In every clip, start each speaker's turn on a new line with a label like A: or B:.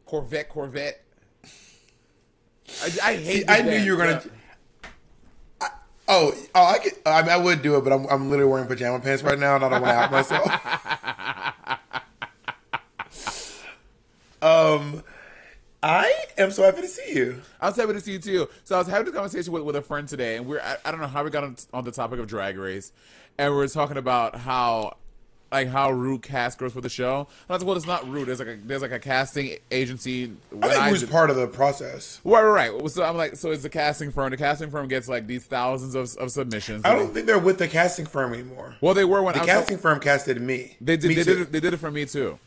A: Corvette. I hate.
B: I knew you were gonna. I would do it, but I'm literally wearing pajama pants right now, and I don't want to out myself. I am so happy to see you.
A: I was happy to see you too. So I was having a conversation with a friend today, and I don't know how we got on the topic of Drag Race, and we were talking about how Ru cast girls for the show. And I was like, well, it's not Ru. There's like a casting agency.
B: I think Ru's part of the process.
A: Right. So I'm like, so it's the casting firm. The casting firm gets like these thousands of submissions.
B: I don't think they're with the casting firm anymore.
A: Well, they were when
B: the casting firm casted me.
A: They did it for me too.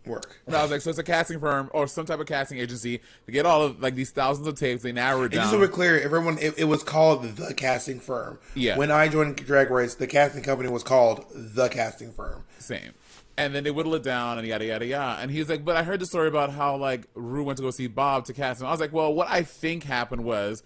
B: Work.
A: And I was like, so it's a casting firm or some type of casting agency to get all of like these thousands of tapes. They narrow it down.
B: Just so we're clear, everyone, it was called the casting firm.
A: Yeah.
B: When I joined Drag Race, the casting company was called the casting firm.
A: Same. And then they whittle it down and yada yada yada. And he's like, but I heard the story about how like Ru went to go see Bob to cast him. I was like, well, what I think happened was,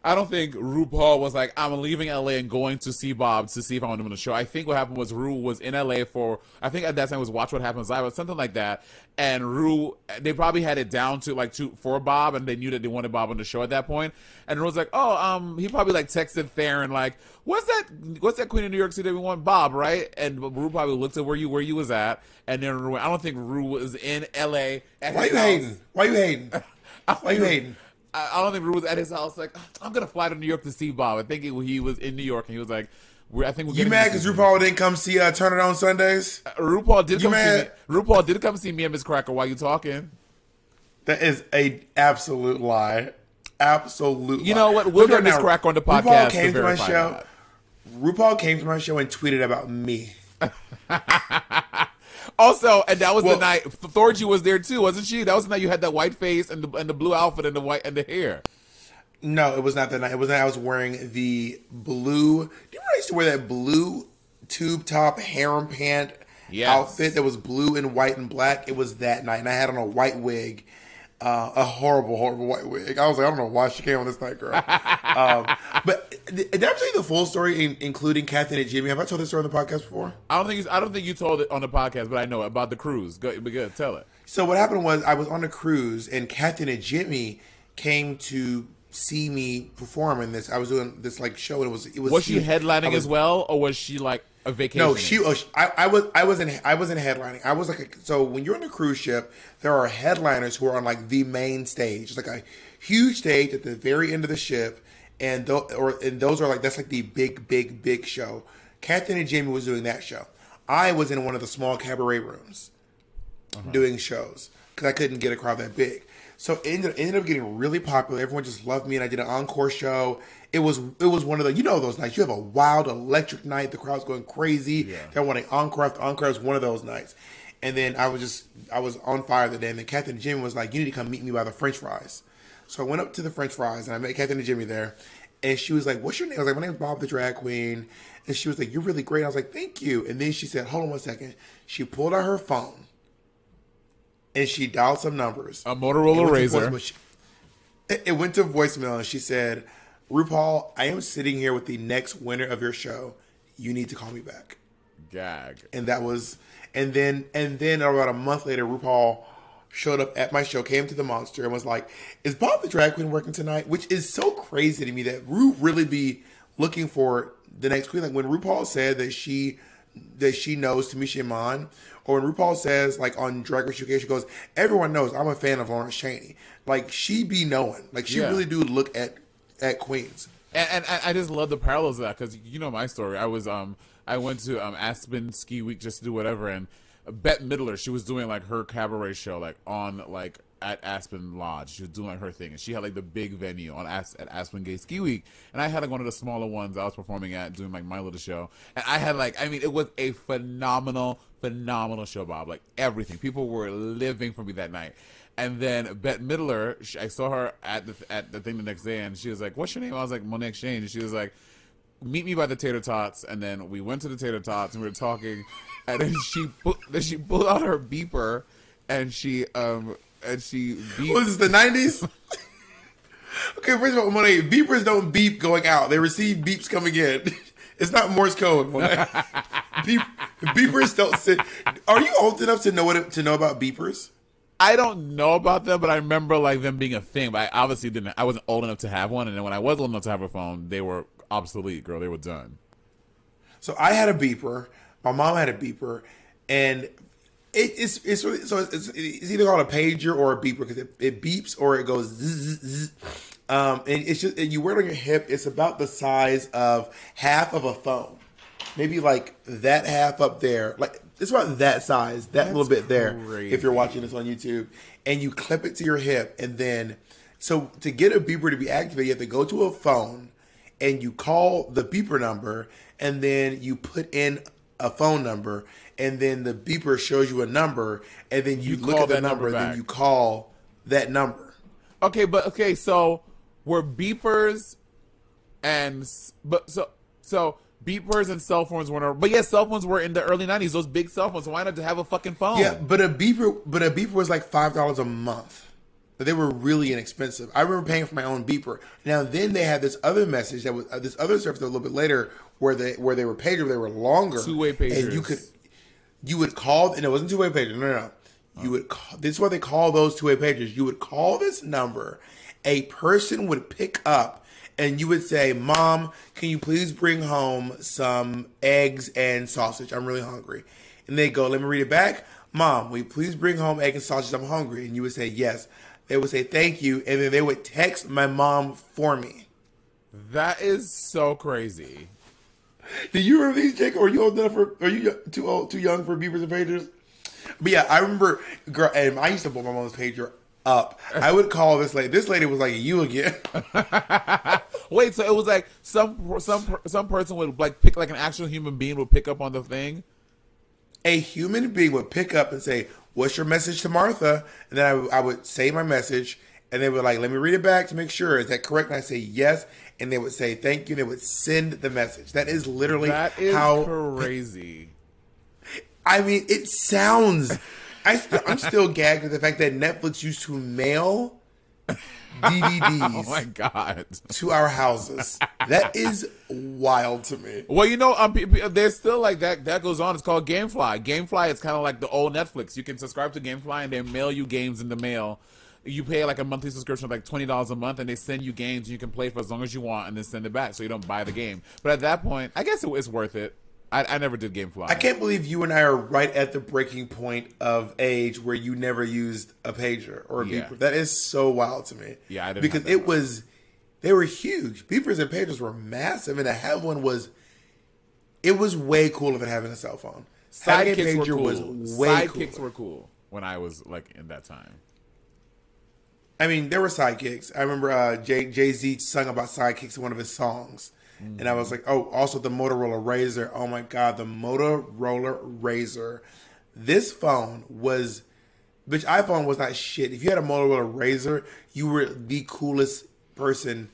A: I don't think RuPaul was like, I'm leaving LA and going to see Bob to see if I want him on the show. I think what happened was Ru was in LA for, I think at that time it was Watch What Happens Live or something like that. And Ru, they probably had it down to for Bob, and they knew that they wanted Bob on the show at that point. And Ru was like, he probably like texted Theron like, what's that queen in New York City that we want? Bob, right? And Ru probably looked at where you was at. And then I don't think Ru was in LA.
B: Why you hating? Why you hating? Why you hating?
A: I don't think Ru was at his house like, I'm going to fly to New York to see Bob. I think he was in New York, and he was like, I think we're
B: You mad because RuPaul didn't come see Turn It On Sundays?
A: RuPaul did come see me. RuPaul did come see me and Miss Cracker while you talking.
B: That is a absolute lie. Absolute lie.
A: You know what? We'll get Miss Cracker on the podcast to verify that.
B: RuPaul came to my show and tweeted about me.
A: Also, and that was the night Thorgy was there too, wasn't she? That was the night you had that white face and the blue outfit and the white and the hair.
B: No, it was not that night. It was the night I was wearing the blue. Do you remember I used to wear that blue tube top harem pant outfit that was blue and white and black? It was that night, and I had on a white wig. A horrible, horrible white wig. I was like, I don't know why she came on this night, girl. But did I tell you the full story, including Kathy and Jimmy? Have I told this story on the podcast before?
A: I don't think you told it on the podcast, but I know about the cruise. Go, tell it.
B: So what happened was I was on a cruise, and Kathy and Jimmy came to see me perform in this. I was doing this like show, and it was.
A: Was she headlining as well, or was she like a vacation?
B: No, I wasn't headlining. I was like, so when you're on a cruise ship, there are headliners who are on like the main stage. It's like a huge stage at the very end of the ship, and those are like, that's like the big show. Kathy and Jamie was doing that show. I was in one of the small cabaret rooms doing shows because I couldn't get a crowd that big. So it ended up getting really popular. Everyone just loved me, and I did an encore show. It was one of the, those nights. You have a wild, electric night. The crowd's going crazy. Yeah. They're wanting encore after encore. It was one of those nights. And then I was on fire that day. And then Kathy and Jimmy was like, you need to come meet me by the French fries. So I went up to the French fries, and I met Kathy and Jimmy there. And she was like, what's your name? I was like, my name's Bob the Drag Queen. And she was like, you're really great. I was like, thank you. And then she said, hold on one second. She pulled out her phone. And she dialed some numbers.
A: A Motorola Razr.
B: It went to voicemail, and she said, RuPaul, I am sitting here with the next winner of your show. You need to call me back.
A: Gag.
B: And that was, and then about a month later, RuPaul showed up at my show, came to the Monster, and was like, is Bob the Drag Queen working tonight? Which is so crazy to me that Ru really be looking for the next queen. Like when RuPaul said that she knows Tamisha Iman, or when RuPaul says, like, on Drag Race UK, she goes, everyone knows I'm a fan of Lawrence Chaney. Like, she be knowing. Like, she really do look at queens.
A: And I just love the parallels of that, because you know my story. I went to Aspen Ski Week just to do whatever, and Bette Midler, she was doing, like, her cabaret show, like, on, like, at Aspen Lodge. She was doing like her thing, and she had like the big venue at Aspen Gay Ski Week, and I had like one of the smaller ones I was performing at, doing like my little show, and I had like, I mean, it was a phenomenal show, Bob. Like everything, people were living for me that night. And then Bette Midler, I saw her at the thing the next day, and she was like, "What's your name?" I was like, "Monét Exchange," and she was like, "Meet me by the Tater Tots." And then we went to the Tater Tots, and we were talking, and then she pulled out her beeper, and she beeped.
B: Was this the 90s? Okay, first of all, Monet, beepers don't beep going out. They receive beeps coming in. It's not Morse code, Monet. Beepers don't sit. Are you old enough to know about beepers?
A: I don't know about them, but I remember like them being a thing. But I obviously didn't. I wasn't old enough to have one, and then when I was old enough to have a phone, they were obsolete. Girl, they were done.
B: So I had a beeper. My mom had a beeper, and it's either called a pager or a beeper because it beeps or it goes zzz, zzz. And it's just, and you wear it on your hip. It's about the size of half of a phone, maybe like that half up there. Like it's about that size, that little bit there.
A: Crazy.
B: If you're watching this on YouTube, and you clip it to your hip, and then so to get a beeper to be activated, you have to go to a phone, and you call the beeper number, and then you put in a phone number, and then the beeper shows you a number, and then you look at the number, and then you call that number.
A: Okay, so were beepers so beepers and cell phones weren't, but yes, cell phones were in the early 90s, those big cell phones. So why not have a fucking phone?
B: Yeah, but a beeper was like $5 a month. But they were really inexpensive. I remember paying for my own beeper. Now then they had this other message that was this other service a little bit later where they were pagers, they were longer.
A: Two-way pagers.
B: And you would call, and it wasn't two-way pagers. No. You would call, this is what they call those two-way pagers. You would call this number, a person would pick up, and you would say, "Mom, can you please bring home some eggs and sausage? I'm really hungry." And they go, "Let me read it back. Mom, will you please bring home egg and sausage? I'm hungry." And you would say, "Yes." They would say, "Thank you." And then they would text my mom for me.
A: That is so crazy.
B: Do you remember these, Jake? Or are you old enough for, are you too young for beepers and pagers? But yeah, I remember, girl, and I used to blow my mom's pager up. I would call this lady. This lady was like, "You again?"
A: Wait, so it was like some person would like pick, like an actual human being would pick up on the thing?
B: A human being would pick up and say, "What's your message to Martha?" And then I would say my message, and they would like, "Let me read it back to make sure. Is that correct?" And I say, "Yes." And they would say, "Thank you." And they would send the message. That is literally how
A: crazy.
B: I mean, it sounds. I'm still gagged at the fact that Netflix used to mail DVDs.
A: Oh my god!
B: To our houses. That is wild to me.
A: Well, you know, there's still like that goes on. It's called GameFly. GameFly is kind of like the old Netflix. You can subscribe to GameFly and they mail you games in the mail. You pay like a monthly subscription of like $20 a month, and they send you games and you can play for as long as you want, and then send it back so you don't buy the game. But at that point, I guess it's worth it. I never did GameFly.
B: I can't believe you and I are right at the breaking point of age where you never used a pager or a beeper. That is so wild to me.
A: Yeah, I didn't.
B: Because they were huge. Beepers and pagers were massive, and to have one was way cooler than having a cell phone.
A: Sidekicks were cool.
B: Sidekicks
A: were cool when I was like in that time.
B: I mean, there were sidekicks. I remember Jay-Z sung about sidekicks in one of his songs. Mm-hmm. And I was like, oh, also the Motorola Razr. Oh my God, the Motorola Razr. This phone was, bitch, iPhone was not shit. If you had a Motorola Razr, you were the coolest person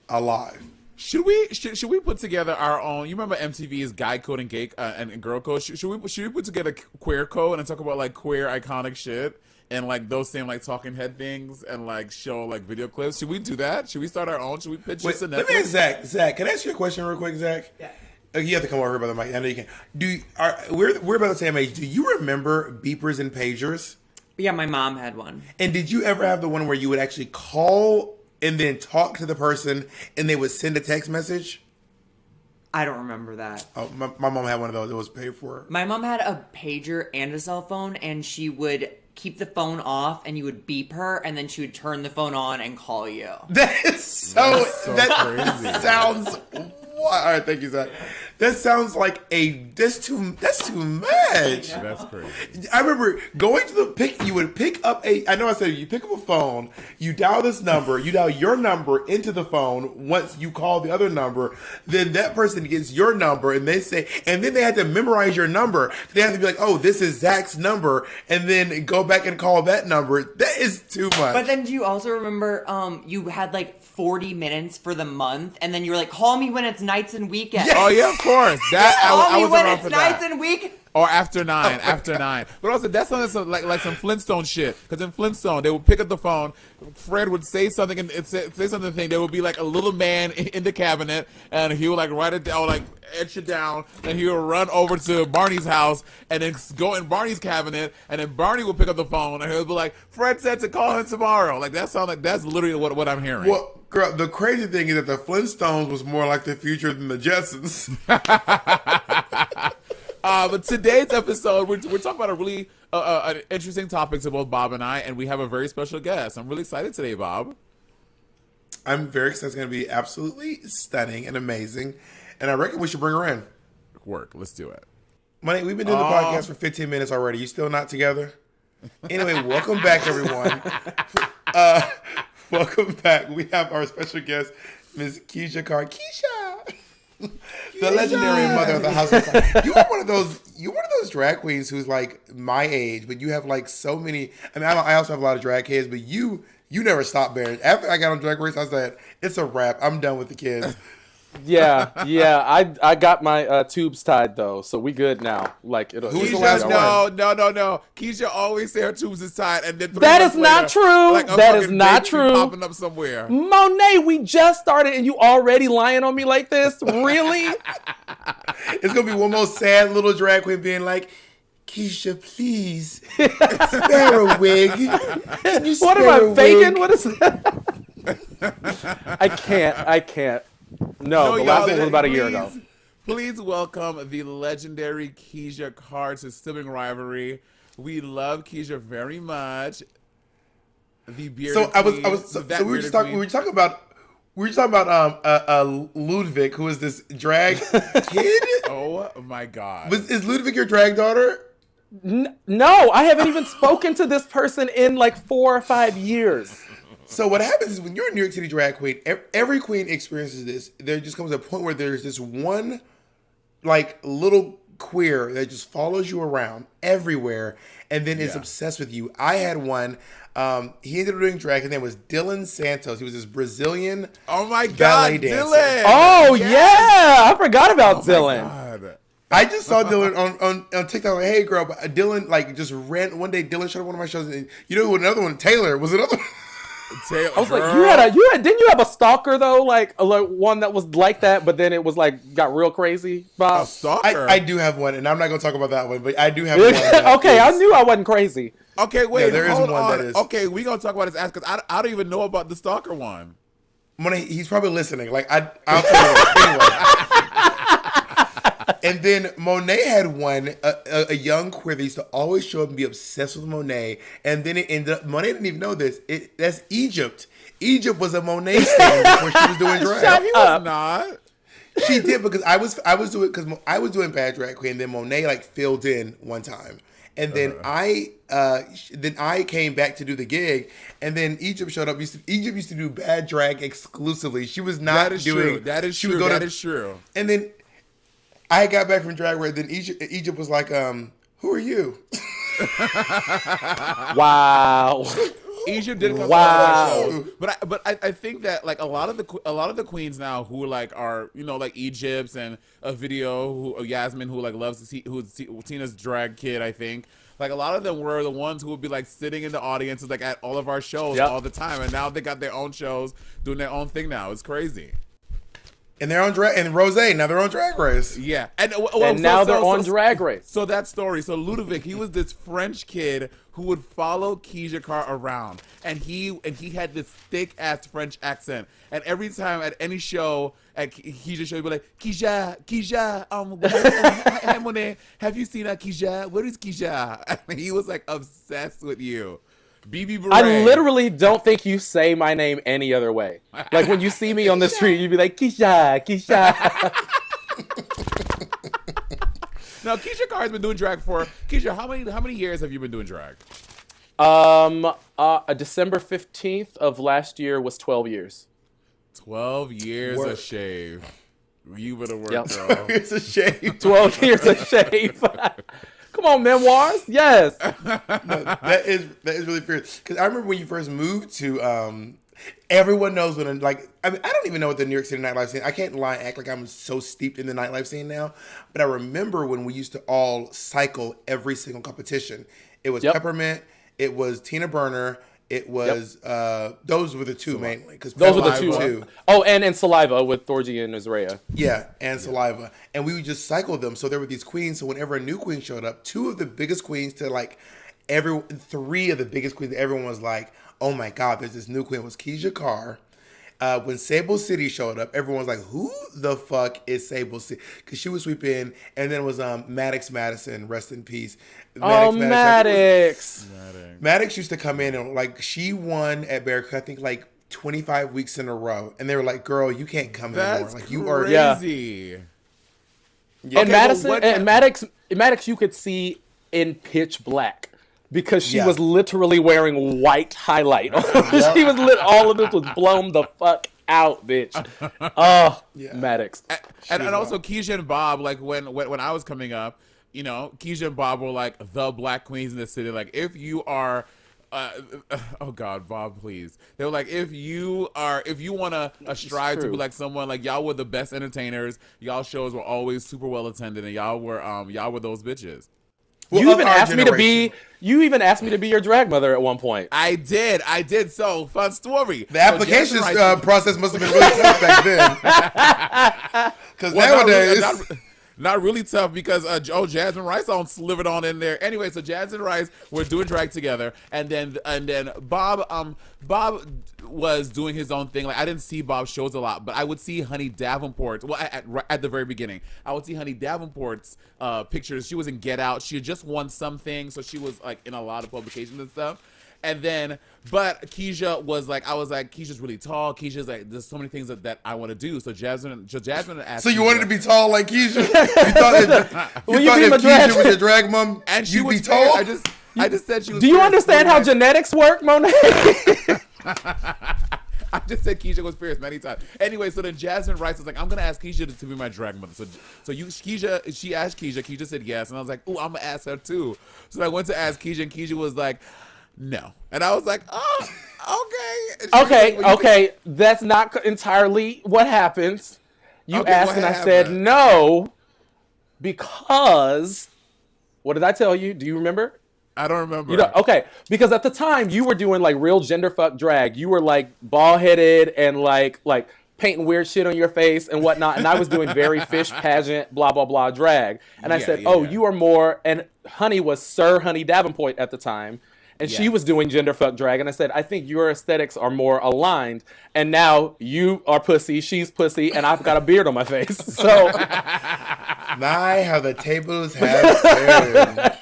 B: alive.
A: Should we put together our own? You remember MTV's Guy Code and Gay and Girl Code? Should we put together Queer Code and talk about like queer iconic shit? And like those same like talking head things and like show like video clips. Should we do that? Should we start our own? Should we pitch this to Netflix?
B: Let me ask Zach. Can I ask you a question real quick, Zach? Yeah. You have to come over here by the mic. I know you can. We're about the same age. Do you remember beepers and pagers?
C: Yeah, my mom had one.
B: And did you ever have the one where you would actually call and then talk to the person and they would send a text message?
C: I don't remember that.
B: Oh, my mom had one of those. It was paid for.
C: My mom had a pager and a cell phone, and she would keep the phone off, and you would beep her, and then she would turn the phone on and call you.
B: That is so
A: crazy.
B: Sounds. All right, thank you, Zach. That sounds like that's too much.
A: That's crazy.
B: I remember going to the pick. You would pick up I know I said you pick up a phone. You dial this number. You dial your number into the phone. Once you call the other number, then that person gets your number, and they say, and then they had to memorize your number. They have to be like, oh, this is Zach's number, and then go back and call that number. That is too much.
C: But then do you also remember you had like 40 minutes for the month, and then you were like, call me when it's nights and weekends.
B: Yes.
A: Oh yeah, of course. That
C: call
A: I
C: me
A: was
C: when
A: around
C: it's
A: for
C: nights
A: that.
C: and
A: Or after 9, after 9. But also, that's something like some Flintstone shit. Because in Flintstone, they would pick up the phone, Fred would say something, and say something. There would be like a little man in the cabinet, and he would like write it down, like etch it down, and he would run over to Barney's house, and then go in Barney's cabinet, and then Barney would pick up the phone, and he would be like, Fred said to call him tomorrow. Like that's literally what I'm hearing.
B: Well, girl, the crazy thing is that the Flintstones was more like the future than the Jetsons.
A: But today's episode, we're talking about a really an interesting topic to both Bob and I, and we have a very special guest. I'm really excited today, Bob.
B: I'm very excited. It's going to be absolutely stunning and amazing, and I reckon we should bring her in.
A: Work. Let's do it.
B: Money, we've been doing the podcast for 15 minutes already. You still not together? Anyway, welcome back, everyone. Welcome back. We have our special guest, Ms. Kizha Carr. Kizha! The legendary mother of the house of Carr. You're one of those drag queens who's like my age, but you have like so many. I mean, I also have a lot of drag kids, but you never stopped bearing. After I got on Drag Race, I said, it's a wrap. I'm done with the kids.
D: Yeah. I got my tubes tied though, so we good now. Like it'll.
B: Who's the last one?
A: No. Kizha always say her tubes is tied, and then
D: that is not true.
A: Like
D: that is not true.
A: Popping up somewhere.
D: Monét, we just started, and you already lying on me like this? Really?
B: It's gonna be one more sad little drag queen being like, Kizha, please spare a wig. Can you
D: What
B: spare
D: am
B: a
D: I faking?
B: wig?
D: What is that? I can't. No, the last one was about a year ago.
A: Please welcome the legendary Kizha Carr to Sibling Rivalry. We love Kizha very much. The bearded
B: we were talking about Ludwig, who is this drag kid.
A: Oh my God!
B: Is Ludwig your drag daughter?
D: No, I haven't even spoken to this person in like 4 or 5 years.
B: So what happens is when you're a New York City drag queen, every queen experiences this. There just comes a point where there's this one, like, little queer that just follows you around everywhere and then is obsessed with you. I had one. He ended up doing drag. His name was Dylan Santos. He was this Brazilian ballet dancer.
A: Dylan!
D: Oh, yeah! I forgot about Dylan.
A: God.
B: I just saw Dylan on TikTok. Like, hey, girl, but Dylan, like, just ran. One day, Dylan showed up on one of my shows. And you know who another one? Taylor was another one.
A: Taylor,
D: I was like, didn't you have a stalker though? Like one that was like that, but then it was like got real crazy. Bob?
A: A stalker?
B: I do have one, and I'm not going to talk about that one, but I do have one.
D: Okay, I knew I wasn't crazy.
A: Okay, wait,
B: there is
A: hold
B: one
A: on.
B: that is.
A: Okay, we're going to talk about his ass because I don't even know about the stalker one.
B: He's probably listening. Like I'll tell you anyway. And then Monét had one, a young queer that used to always show up and be obsessed with Monét. And then it ended up, Monét didn't even know this. That's Egypt. Egypt was a Monét stand before she was doing drag.
A: He was not.
B: She did because I was doing bad drag queen. And then Monét like filled in one time. And then I came back to do the gig, and then Egypt showed up. Egypt used to do bad drag exclusively. She was not doing.
A: That is true. That is true.
B: And then I got back from drag race. Then Egypt was like, "Who are you?"
D: Wow.
A: Egypt did come
D: wow.
A: to shows, but I think that like a lot of the queens now who like are like Egypt's and a video who Yasmin who like loves to see who's Tina's drag kid, I think. Like a lot of them were the ones who would be like sitting in the audiences like at all of our shows all the time, and now they got their own shows doing their own thing now. It's crazy.
B: And they're on drag, and Rose, now they're on Drag Race.
A: Yeah,
D: now they're on Drag Race.
A: So that story. So Ludovic, he was this French kid who would follow Kizha Carr around, and he had this thick ass French accent. And every time at any show at Kizha show, he'd be like, Kizha, hi, Monét, have you seen Kizha? Where is Kizha? And he was like obsessed with you. BB Beret.
D: I literally don't think you say my name any other way. Like when you see me on the street, you'd be like, Kizha.
A: Now, Kizha Carr has been doing drag for Kizha. How many years have you been doing drag?
D: December 15th of last year was 12 years.
A: 12 years a shave. You better work,
D: Yep.
A: girl.
B: It's a shame.
D: 12 years a shave. Come on, memoirs. Yes.
B: No, that is really fierce. Because I remember when you first moved to Everyone knows when, like, I mean, I don't even know what the New York City nightlife scene. I can't lie and act like I'm so steeped in the nightlife scene now. But I remember when we used to all cycle every single competition. It was Peppermint. It was Tina Burner. It was those were the two mainly because
D: those were the two. Oh, and Saliva with Thorgy and Azrea.
B: Yeah, and Saliva, and we would just cycle them. So there were these queens. So whenever a new queen showed up, two of the biggest queens to like three of the biggest queens, everyone was like, "Oh my God, there's this new queen." Was Kizha Carr. When Sable City showed up, everyone was like, "Who the fuck is Sable City?" Because she was sweeping, and then it was Maddox Madison, rest in peace.
D: Maddox.
B: Maddox used to come in and like she won at Bear, I think like 25 weeks in a row, and they were like, "Girl, you can't come anymore. Like you are
A: crazy."
D: Yeah. And Madison and Maddox, you could see in pitch black. Because she was literally wearing white highlight. She was all of this was blown the fuck out, bitch. Maddox.
A: And also Kizha and Bob, like when I was coming up, you know, Kizha and Bob were like the black queens in the city. Like if you are oh God, Bob, please. They were like, if you want to strive to be like someone, like y'all were the best entertainers. Y'all shows were always super well attended, and y'all were those bitches.
B: Well,
D: you even asked me to be your drag mother at one point.
A: I did. So fun story.
B: The application process must have been really tough back then. Because nowadays,
A: not really tough because Jasmine Rice slivered on in there. Anyway, so Jasmine Rice were doing drag together, and then Bob was doing his own thing. Like I didn't see Bob's shows a lot, but I would see Honey Davenport. Well, at the very beginning, I would see Honey Davenport's pictures. She was in Get Out. She had just won something, so she was like in a lot of publications and stuff. And then, but Kizha was like, I was like, Keisha's really tall. Keisha's like, there's so many things that I want to do. So Jasmine asked.
B: So you wanted to be tall like Kizha? You thought if Kizha was your drag mom,
A: and
B: you'd be tall?
A: I just said she was.
D: Do you understand how genetics work, Monét?
A: I just said Kizha was fierce many times. Anyway, so then Jasmine Rice was like, I'm gonna ask Kizha to be my drag mother. Kizha, she asked Kizha. Kizha said yes, and I was like, oh, I'm gonna ask her too. So I went to ask Kizha, and Kizha was like, no. And I was like, oh, okay.
D: Okay. That's not entirely what happens. You asked and I said no because, what did I tell you? Do you remember?
A: I don't remember.
D: Okay. Because at the time you were doing like real genderfuck drag. You were like bald headed and like painting weird shit on your face and whatnot. And I was doing very fish pageant, blah, blah, blah drag. And I said, you are more, and Honey was Sir Honey Davenport at the time. And she was doing genderfuck drag. And I said, I think your aesthetics are more aligned. And now you are pussy, she's pussy, and I've got a beard on my face. So.
B: My, how the tables have turned.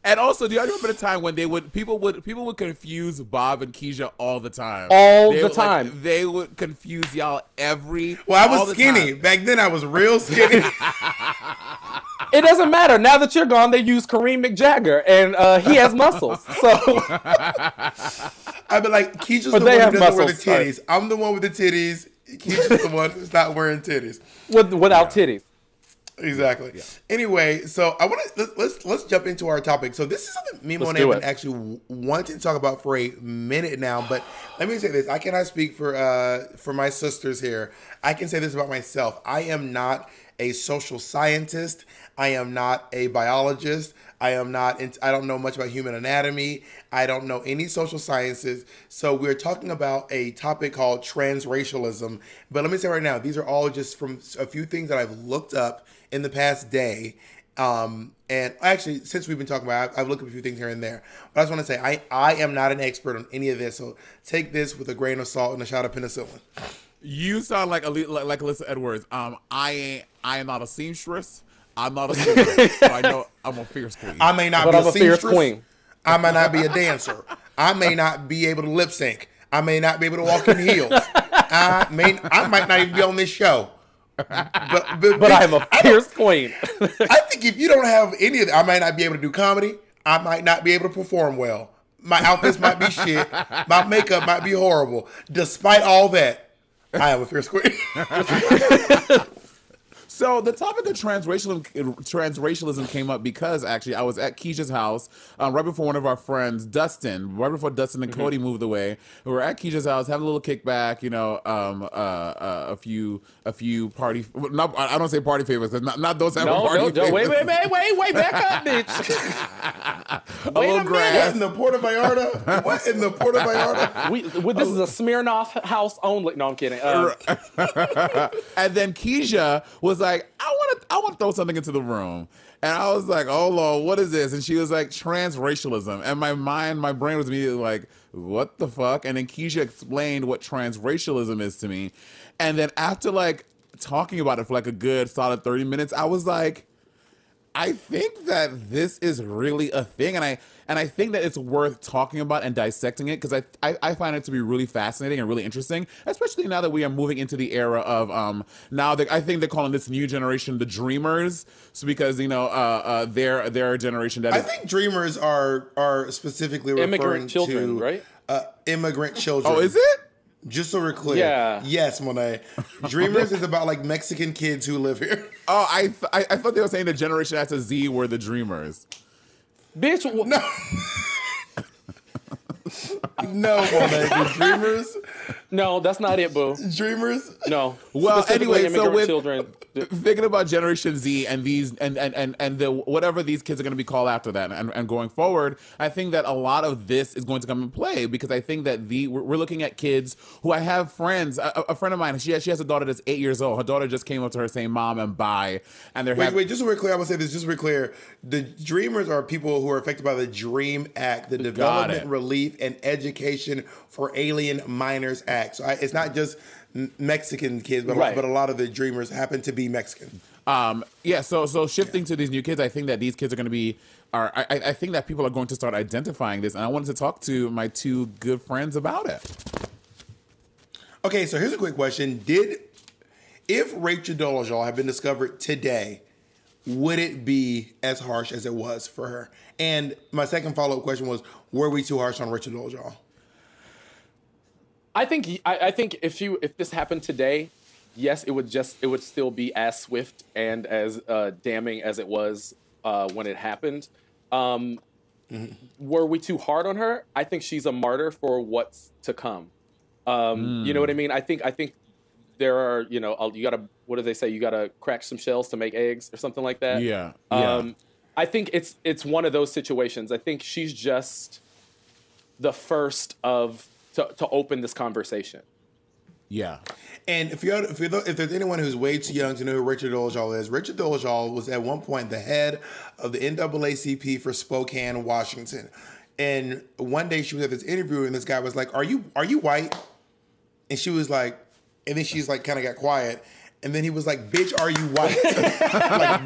A: And also, do you remember the time when people would confuse Bob and Kizha all the time?
D: All the time.
A: Like, they would confuse y'all every.
B: Well, I was skinny back then. I was real skinny.
D: It doesn't matter now that you're gone. They use Kareem McJagger, and he has muscles. So
B: I'd be like, Kizha's the one who doesn't wear the titties. I'm the one with the titties. Kizha's the one who's not wearing titties.
D: Without titties.
B: Exactly. Yeah. Anyway, so I want to let's jump into our topic. So this is something me and Monét have been actually wanting to talk about for a minute now. But let me say this: I cannot speak for my sisters here. I can say this about myself: I am not a social scientist. I am not a biologist. I don't know much about human anatomy. I don't know any social sciences. So we're talking about a topic called transracialism. But let me say right now, these are all just from a few things that I've looked up in the past day. And actually, since we've been talking about it, I've looked up a few things here and there. But I just want to say, I am not an expert on any of this. So take this with a grain of salt and a shot of penicillin.
A: You sound like Alyssa Edwards. I am not a seamstress. I'm not a singer, but I know I'm a fierce queen.
B: I may not be a fierce queen. I may not be a dancer. I may not be able to lip sync. I may not be able to walk in heels. I might not even be on this show. But
D: I am a fierce queen.
B: I think if you don't have any of that, I might not be able to do comedy. I might not be able to perform well. My outfits might be shit. My makeup might be horrible. Despite all that, I am a fierce queen.
A: So the topic of transracialism came up because actually I was at Kizha's house right before one of our friends, Dustin, right before Dustin and Cody moved away. We were at Kizha's house having a little kickback, you know, a few party. Not, I don't say party favors because not those type of party favors.
D: Wait, back up, bitch.
B: Wait a minute. What in the Puerto Vallarta? What in the Puerto Vallarta?
D: This is a Smirnoff house only. No, I'm kidding.
A: And then Kizha was like, I want to throw something into the room. And I was like, oh Lord, what is this? And she was like, transracialism. And my brain was immediately like, what the fuck? And then Kizha explained what transracialism is to me. And then after like talking about it for like a good solid 30 minutes, I was like, I think that this is really a thing, and I think that it's worth talking about and dissecting it because I find it to be really fascinating and really interesting, especially now that we are moving into the era of I think they're calling this new generation the Dreamers, so because you know they're a generation that
B: I think Dreamers are specifically referring
D: immigrant children,
B: to
D: right?
B: Immigrant children.
A: Oh, is it?
B: Just so we're clear.
D: Yeah.
B: Yes, Monét. Dreamers is about like Mexican kids who live here.
A: Oh, I thought they were saying the generation after Z were the Dreamers.
D: Bitch,
B: No. No, Monét. The Dreamers.
D: no, that's not it, boo.
B: Dreamers.
D: No.
A: Well,
D: Specifically
A: anyway, so
D: immigrant
A: with
D: children.
A: thinking about Generation Z and these and the whatever these kids are going to be called after that and going forward, I think that a lot of this is going to come in play because I think that we're looking at kids who I have friends. A friend of mine, she has a daughter that's 8 years old. Her daughter just came up to her saying "Mom" and "Bye," and they're
B: wait. Just so we're clear, I will say this. Just so we're clear, the Dreamers are people who are affected by the DREAM Act, the Development, Relief, and Education for Alien Minors Act. So it's not just Mexican kids, but a lot of the Dreamers happen to be Mexican.
A: Yeah. So shifting to these new kids, I think that these kids are going to be. I think that people are going to start identifying this, and I wanted to talk to my two good friends about it.
B: Okay, so here's a quick question: if Rachel Dolezal had been discovered today, would it be as harsh as it was for her? And my second follow-up question was: were we too harsh on Rachel Dolezal?
D: I think if this happened today, yes, it would still be as swift and as damning as it was when it happened. Were we too hard on her? I think she's a martyr for what's to come. You know what I mean? I think there are, you know, you gotta, what do they say? You gotta crack some shells to make eggs or something like that.
A: Yeah.
D: I think it's one of those situations. I think she's just the first to open this conversation.
A: Yeah.
B: And if there's anyone who's way too young to know who Rachel Dolezal is, Rachel Dolezal was at one point the head of the NAACP for Spokane, Washington. And one day she was at this interview and this guy was like, "Are you white?" And she was like, and then she's like kind of got quiet. And then he was like, "Bitch, are you white?" Like,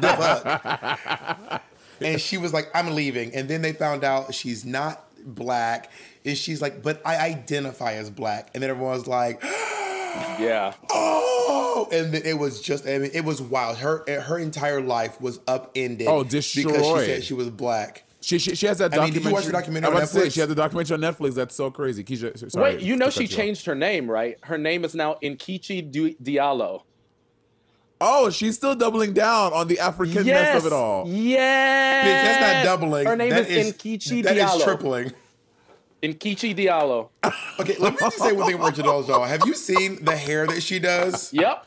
B: the fuck. And she was like, "I'm leaving." And then they found out she's not black. And she's like, "But I identify as black." And then everyone was like,
D: yeah.
B: Oh, and then it was just, I mean, it was wild. Her entire life was upended.
A: Oh, destroyed.
B: Because she said she was black.
A: She has that documentary.
B: I mean, did you watch the documentary on
A: I was about to say,
B: Netflix?
A: she has the documentary on Netflix. That's so crazy. Kizha, sorry.
D: Wait, you know she changed her name, right? Her name is now Nkechi Diallo.
A: Oh, she's still doubling down on the Africanness of it all.
D: Yes.
B: Bitch, that's not doubling.
D: Her name
B: That
D: is Nkechi Diallo.
B: That is tripling.
D: Nkechi Diallo.
B: Okay, let me just say one thing about Rachel Dolezal. Have you seen the hair that she does?
D: Yep.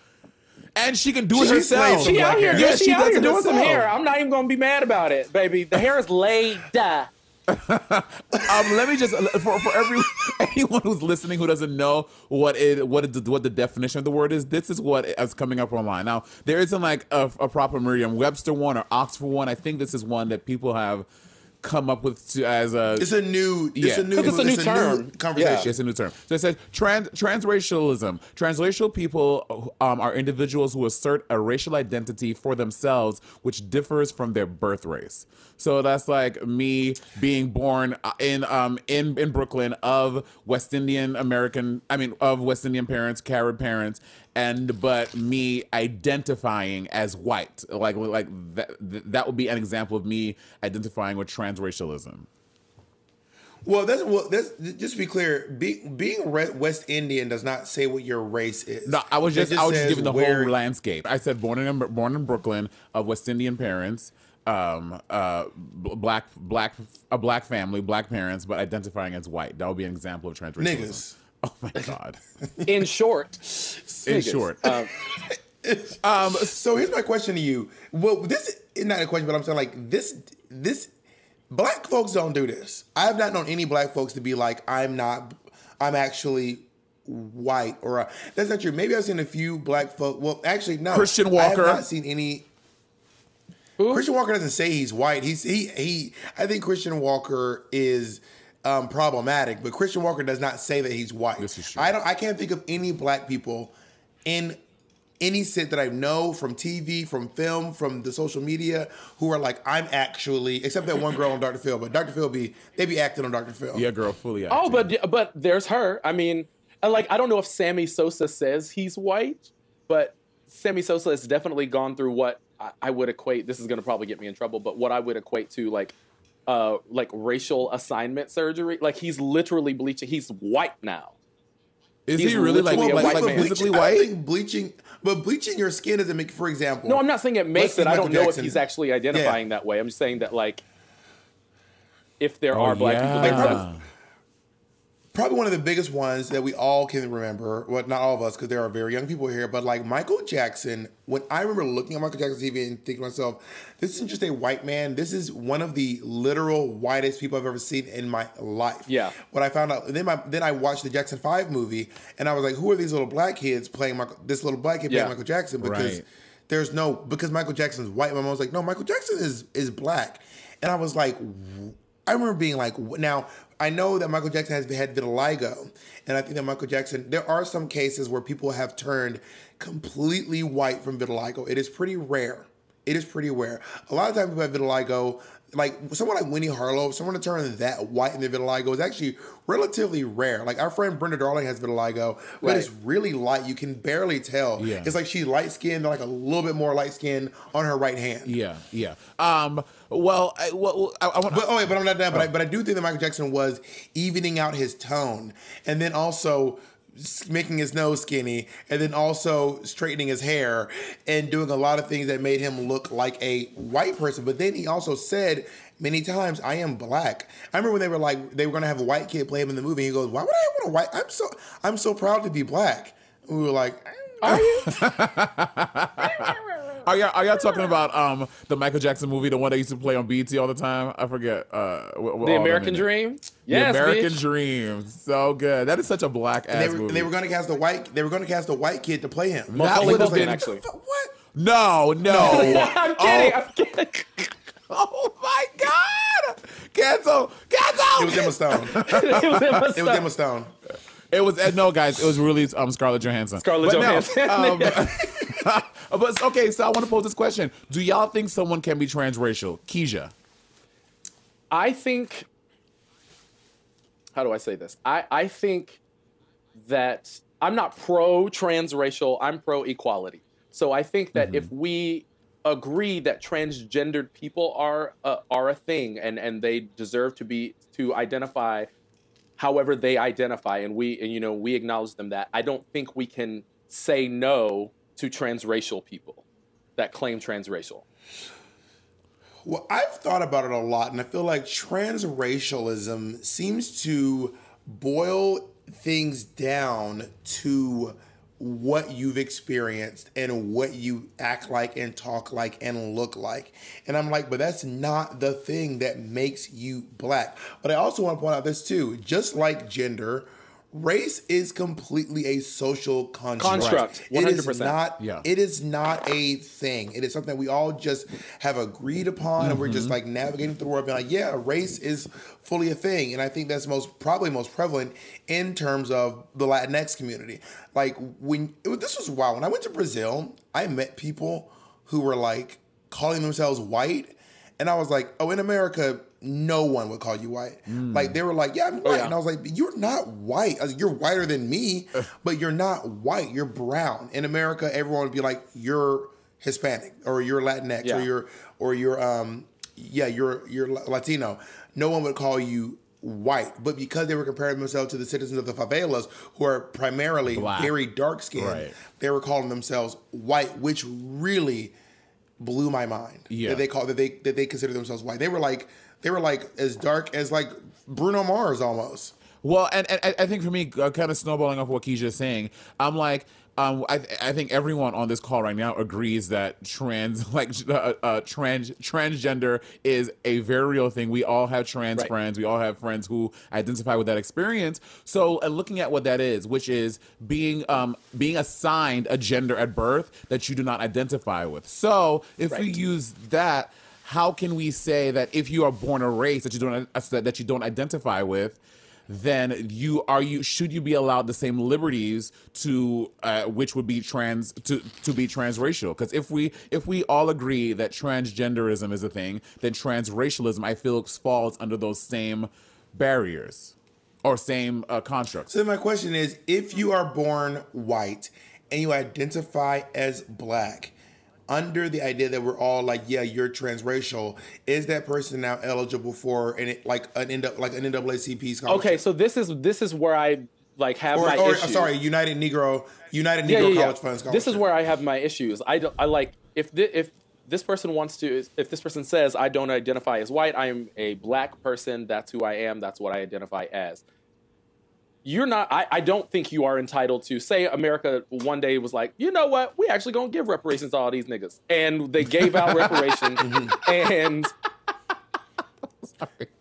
A: And she can do it
B: She
A: herself.
B: slays
D: She out here,
A: Yeah,
D: she
A: she
D: out
A: does
D: here
A: it
D: doing some
A: herself.
D: hair. I'm not even gonna be mad about it, baby. The hair is laid.
A: Let me just for anyone who's listening who doesn't know what the definition of the word is. This is what is coming up online. Now there isn't like a proper Merriam-Webster one or Oxford one. I think this is one that people have come up with as a.
B: It's a new
D: term.
B: Conversation.
D: Yeah.
A: It's a new term. So it says transracialism. Transracial people are individuals who assert a racial identity for themselves which differs from their birth race. So that's like me being born in Brooklyn of West Indian parents, Carib parents, but me identifying as white. Like that would be an example of me identifying with transracialism.
B: Well, that's just to be clear. Being West Indian does not say what your race is.
A: No, I was just giving the
B: where,
A: whole landscape. I said born in Brooklyn of West Indian parents, black family, black parents, but identifying as white. That would be an example of transracialism.
B: Niggas.
A: Oh my God.
D: In short.
A: In short.
B: So here's my question to you. Well, this is not a question, but I'm saying like this. Black folks don't do this. I have not known any black folks to be like, I'm actually white, or that's not true. Maybe I've seen a few black folk. Well, actually, no.
A: Christian Walker.
B: I have not seen any. Who? Christian Walker doesn't say he's white. I think Christian Walker is problematic, but Christian Walker does not say that he's white.
A: This is true.
B: I can't think of any black people in any set that I know from TV, from film, from the social media, who are like, I'm actually, except that one girl on Dr. Phil, but Dr. Phil they be acting on Dr. Phil.
A: Yeah, girl, fully acting.
D: Oh, but there's her. I mean, like, I don't know if Sammy Sosa says he's white, but Sammy Sosa has definitely gone through what I would equate, this is going to probably get me in trouble, but what I would equate to like racial assignment surgery. Like, he's literally bleaching. He's white now.
A: Is he really like physically white?
B: I think bleaching your skin doesn't make, for example.
D: No, I'm not saying it makes it. I don't know if he's actually identifying
B: Yeah.
D: that way. I'm just saying that, like, if there are black people that
B: Probably one of the biggest ones that we all can remember. Well, not all of us, because there are very young people here. But like Michael Jackson, when I remember looking at Michael Jackson's TV and thinking to myself, this isn't just a white man. This is one of the literal whitest people I've ever seen in my life.
D: Yeah.
B: When I found out, then I watched the Jackson 5 movie, and I was like, who are these little black kids playing this little black kid playing Michael Jackson? Because because Michael Jackson's white. My mom was like, no, Michael Jackson is black. And I was like, I remember being like, now, I know that Michael Jackson has had vitiligo, and I think that Michael Jackson, there are some cases where people have turned completely white from vitiligo. It is pretty rare. It is pretty rare. A lot of times people have vitiligo, like someone like Winnie Harlow, someone to turn that white in their vitiligo is actually relatively rare. Like our friend Brenda Darling has vitiligo, but it's really light. You can barely tell.
A: Yeah.
B: It's like she's light skinned, like a little bit more light skinned on her right hand.
A: Yeah. Well, I want.
B: But I'm not done. But I do think that Michael Jackson was evening out his tone, and then also making his nose skinny, and then also straightening his hair, and doing a lot of things that made him look like a white person. But then he also said many times, "I am black." I remember when they were going to have a white kid play him in the movie. He goes, "Why would I want a white? I'm so proud to be black." And we were like, "Are you?"
A: Are y'all talking about the Michael Jackson movie, the one that used to play on BET all the time? I forget.
D: The American Dream. Yes,
A: The American
D: bitch.
A: Dream. So good. That is such a black ass movie.
B: And they were going to cast a white kid to play him.
D: Macaulay
A: was
D: Culkin,
A: been-
D: actually.
B: What?
A: No.
D: I'm kidding.
A: Oh my God! Cancel!
B: It was Emma Stone. It was Emma Stone.
A: It was no, guys. It was really Scarlett Johansson. But okay, so I want to pose this question: do y'all think someone can be transracial? Kizha.
D: I think. How do I say this? I think that I'm not pro transracial. I'm pro equality. So I think that if we agree that transgendered people are a thing and they deserve to identify however they identify, and we acknowledge them, that I don't think we can say no to transracial people that claim transracial.
B: Well, I've thought about it a lot, and I feel like transracialism seems to boil things down to what you've experienced and what you act like and talk like and look like. And I'm like, but that's not the thing that makes you black. But I also want to point out this too, just like gender, race is completely a social construct.
D: 100%.
B: It is not a thing. It is something we all just have agreed upon, and we're just like navigating through the world, being like, yeah, race is fully a thing. And I think that's probably most prevalent in terms of the Latinx community. Like this was wild. When I went to Brazil, I met people who were like calling themselves white, and I was like, oh, in America, no one would call you white. Like, they were like, yeah, I'm white. And I was like, you're not white. I was like, you're whiter than me, but you're not white. You're brown. In America, everyone would be like, you're Hispanic, or you're Latinx, or you're Latino. No one would call you white, but because they were comparing themselves to the citizens of the favelas, who are primarily
A: Black.
B: very dark skinned,
A: Right.
B: they were calling themselves white, which really blew my mind.
A: Yeah.
B: That they consider themselves white. They were like as dark as like Bruno Mars almost.
A: Well, and I think for me, kind of snowballing off what Kizha is saying, I'm like, I think everyone on this call right now agrees that transgender is a very real thing. We all have trans
D: Right.
A: friends. We all have friends who identify with that experience. So, looking at what that is, which is being assigned a gender at birth that you do not identify with. So, if we
D: Right.
A: use that, how can we say that if you are born a race that you don't identify with, then should you be allowed the same liberties to which would be to be transracial? Because if we all agree that transgenderism is a thing, then transracialism, I feel, falls under those same barriers or same constructs.
B: So my question is, if you are born white and you identify as black, under the idea that we're all like, yeah, you're transracial, is that person now eligible for an NAACP scholarship?
D: Okay, so this is where I like have my
B: or
D: issues.
B: sorry, United Negro College Fund scholarship.
D: This is where I have my issues. I like if this person says I don't identify as white, I am a black person. That's who I am. That's what I identify as. You're not. I don't think you are entitled to say America one day was like, you know what, we actually gonna give reparations to all these niggas, and they gave out reparations, and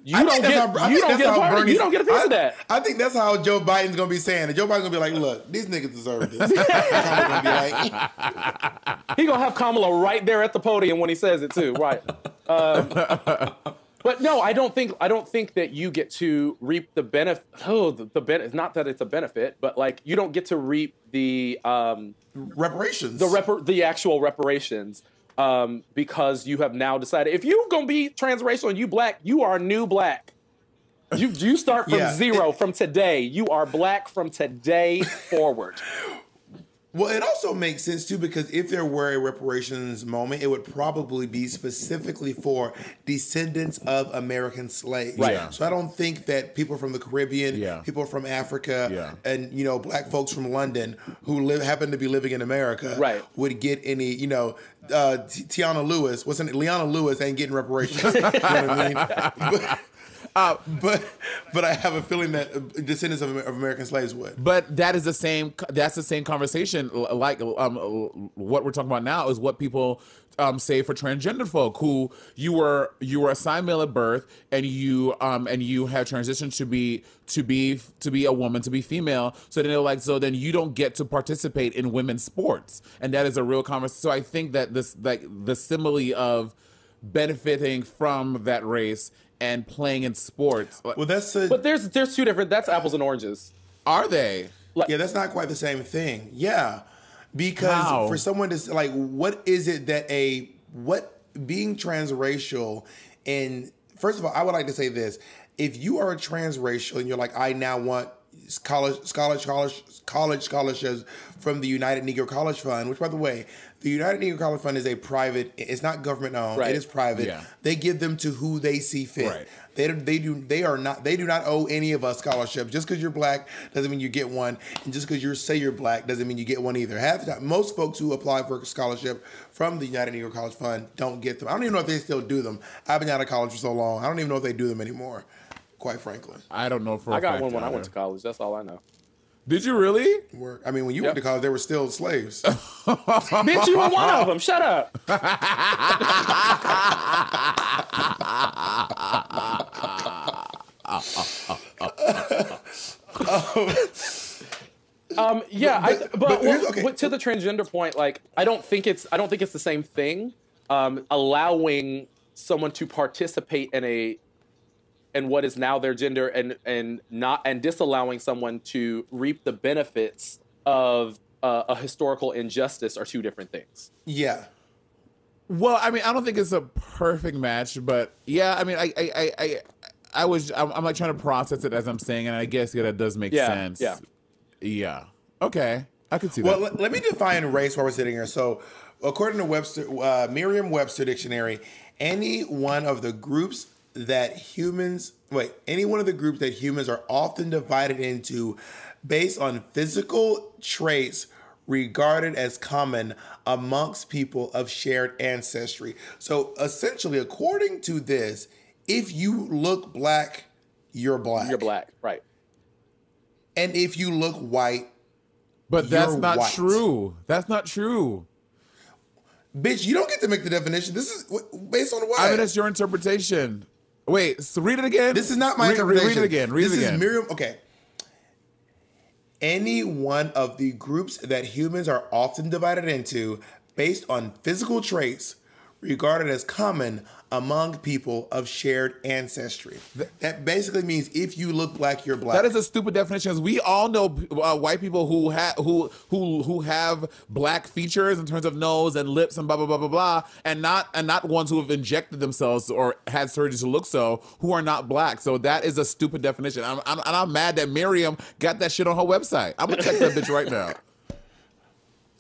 D: you don't get a piece of that.
B: I think that's how Joe Biden's gonna be saying it. Joe Biden's gonna be like, look, these niggas deserve this. Kamala gonna be like,
D: He gonna have Kamala right there at the podium when he says it too, right? But no, I don't think that you get to reap the benefit. Oh, the benefit. Not that it's a benefit, but like you don't get to reap the
B: reparations,
D: the actual reparations, because you have now decided if you're gonna be transracial and you black, you are new black. You start from zero from today. You are black from today forward.
B: Well, it also makes sense, too, because if there were a reparations moment, it would probably be specifically for descendants of American slaves.
D: Right.
A: Yeah.
B: So I don't think that people from the Caribbean, people from Africa, and, black folks from London who happen to be living in America would get any, Tiana Lewis, Leona Lewis ain't getting reparations. You know what I mean? But I have a feeling that descendants of American slaves would.
A: But that's the same conversation. Like what we're talking about now is what people say for transgender folk who you were assigned male at birth and you have transitioned to be a woman, to be female. So then they're like, so then you don't get to participate in women's sports, and that is a real conversation. So I think that this, like, the simile of benefiting from that race and playing in sports.
B: Well,
D: but there's two different. That's apples and oranges.
A: Are they?
B: Yeah, that's not quite the same thing. Yeah, because for someone to like, what is it that being transracial? And first of all, I would like to say this: if you are transracial and you're like, I now want college scholarships from the United Negro College Fund, which, by the way, the United Negro College Fund is a private. It's not government owned. Right. It is private. Yeah. They give them to who they see fit. Right. They do not owe any of us scholarships. Just because you're black doesn't mean you get one, and just because you say you're black doesn't mean you get one either. Half the time, most folks who apply for a scholarship from the United Negro College Fund don't get them. I don't even know if they still do them. I've been out of college for so long. I don't even know if they do them anymore, quite frankly.
A: I don't know
D: I got one when I went to college. That's all I know.
A: Did you really?
B: I mean, when you went to college, they were still slaves.
D: Bitch, you were one of them. Shut up. But to the transgender point, like, I don't think it's the same thing. Allowing someone to participate in what is now their gender and disallowing someone to reap the benefits of a historical injustice are two different things.
B: Yeah.
A: Well, I mean, I don't think it's a perfect match, but yeah, I mean, I'm like trying to process it as I'm saying, and I guess that does make sense. Yeah. Okay, I can see that.
B: Well, let me define race while we're sitting here. So, according to Merriam-Webster dictionary, any one of the groups any one of the groups that humans are often divided into based on physical traits regarded as common amongst people of shared ancestry. So essentially, according to this, if you look black, you're black.
D: You're black, right.
B: And if you look white,
A: but that's not
B: white.
A: true. That's not true.
B: Bitch, you don't get to make the definition. This is based on what?
A: I mean, that's your interpretation. Wait, so read it again.
B: This is not my interpretation.
A: Read it again. Read it again.
B: This is Miriam. Okay. Any one of the groups that humans are often divided into based on physical traits regarded as common among people of shared ancestry. That basically means if you look black, you're black.
A: That is a stupid definition. We all know white people who have black features in terms of nose and lips and blah blah blah blah blah, and not ones who have injected themselves or had surgery to look so, who are not black. So that is a stupid definition. I'm mad that Miriam got that shit on her website. I'm gonna text that bitch right now.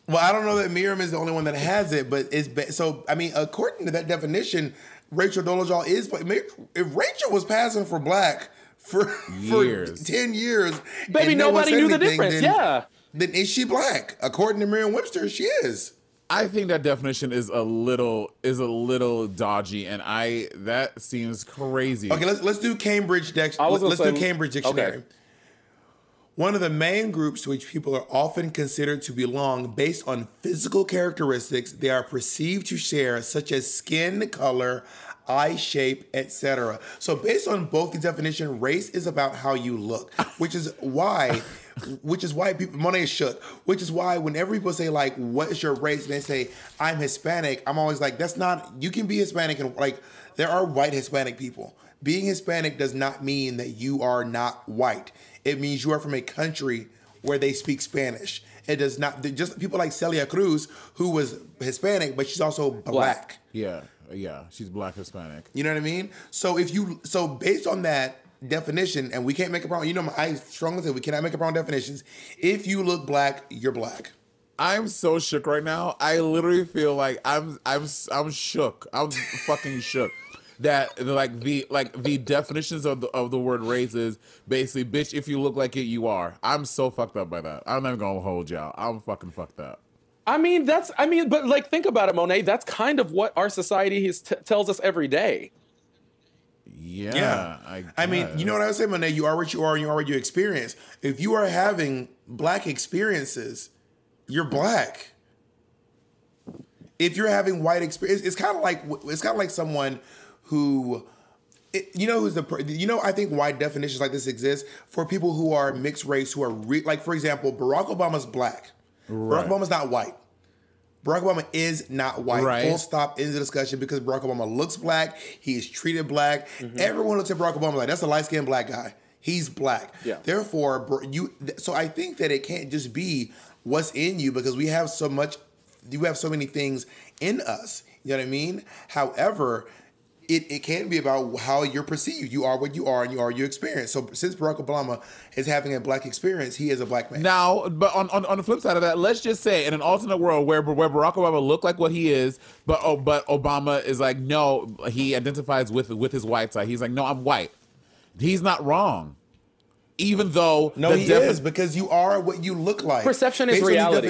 B: Well, I don't know that Miriam is the only one that has it, but so. I mean, according to that definition, Rachel Dolezal is. If Rachel was passing for black for 10 years,
D: baby, nobody knew the difference.
B: Then is she black? According to Merriam-Webster, she is.
A: I think that definition is a little dodgy, and that seems crazy.
B: Okay, let's do Cambridge Dictionary.
D: Okay.
B: One of the main groups to which people are often considered to belong based on physical characteristics they are perceived to share, such as skin color, eye shape, etc. So based on both the definition, race is about how you look, which is why people, Monét is shook, which is why whenever people say like, what is your race? And they say, I'm Hispanic. I'm always like, that's not, you can be Hispanic and like, there are white Hispanic people. Being Hispanic does not mean that you are not white. It means you are from a country where they speak Spanish. It does not, just people like Celia Cruz, who was Hispanic, but she's also black.
A: Yeah, she's black Hispanic.
B: You know what I mean? So based on that definition, and we can't make a problem, I strongly say we cannot make a problem definitions. If you look black, you're black.
A: I'm so shook right now. I literally feel like I'm shook. I'm fucking shook. That the definitions of the word race is basically, bitch, if you look like it, you are. I'm so fucked up by that. I'm not even gonna hold y'all. I'm fucking fucked up.
D: But like, think about it, Monét. That's kind of what our society tells us every day.
A: Yeah.
B: I mean, you know what I would say, Monét? You are what you are, and you are what you experience. If you are having black experiences, you're black. If you're having white experience, it's kind of like someone who, I think why definitions like this exist for people who are mixed race, who are like, for example, Barack Obama's black. Right. Barack Obama's not white. Barack Obama is not white.
A: Right.
B: Full stop, in the discussion, because Barack Obama looks black. He is treated black. Mm-hmm. Everyone looks at Barack Obama like, that's a light-skinned black guy. He's black. Yeah. Therefore, so I think that it can't just be what's in you, because you have so many things in us. You know what I mean? However, it can't be about how you're perceived. You are what you are, and you are your experience. So since Barack Obama is having a black experience, he is a black man.
A: Now, but on the flip side of that, let's just say in an alternate world where Barack Obama looked like what he is, but Obama is like, no, he identifies with his white side. He's like, no, I'm white. He's not wrong. Even though
B: he is, because you are what you look like.
D: Perception is reality.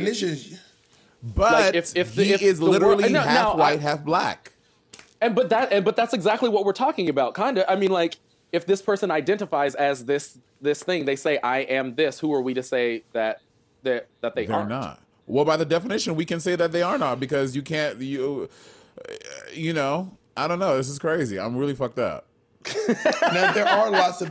A: But like he is literally half white, half black.
D: But that's exactly what we're talking about, kind of. I mean, like, if this person identifies as this thing, they say, I am this. Who are we to say that they aren't?
A: They're not. Well, by the definition, we can say that they are not, because you can't. I don't know. This is crazy. I'm really fucked up.
B: Now there are lots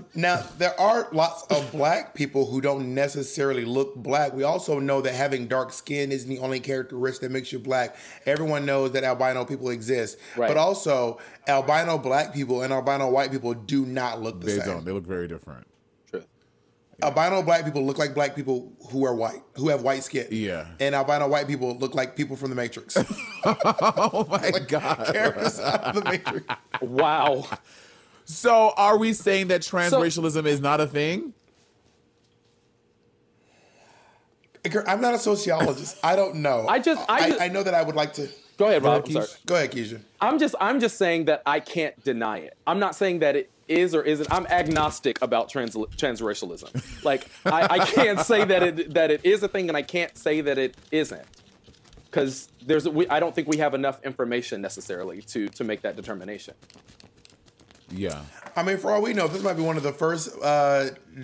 B: of black people who don't necessarily look black. We also know that having dark skin isn't the only characteristic that makes you black. Everyone knows that albino people exist, right. But also albino black people and albino white people do not look the same.
A: They don't. They look very different.
D: True.
B: Yeah. Albino black people look like black people who are white, who have white skin.
A: Yeah.
B: And albino white people look like people from the Matrix.
A: Oh my God.
B: Characters out of the Matrix.
D: Wow.
A: So are we saying that transracialism is not a thing?
B: I'm not a sociologist. I don't know.
D: I
B: know that I would like to.
D: Go ahead, Rob. I'm sorry.
B: Go ahead, Kizha.
D: I'm just saying that I can't deny it. I'm not saying that it is or isn't. I'm agnostic about transracialism. Like I can't say that it is a thing, and I can't say that it isn't, because I don't think we have enough information necessarily to make that determination.
A: Yeah.
B: I mean, for all we know, this might be one of the first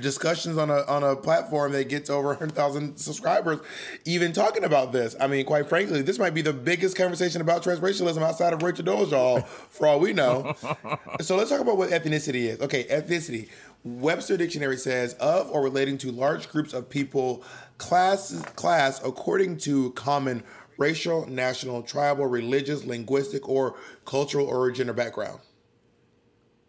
B: discussions on a platform that gets over 100,000 subscribers even talking about this. I mean, quite frankly, this might be the biggest conversation about transracialism outside of Rachel Dolezal, for all we know. So let's talk about what ethnicity is. Okay, ethnicity. Webster Dictionary says, of or relating to large groups of people, class according to common racial, national, tribal, religious, linguistic, or cultural origin or background.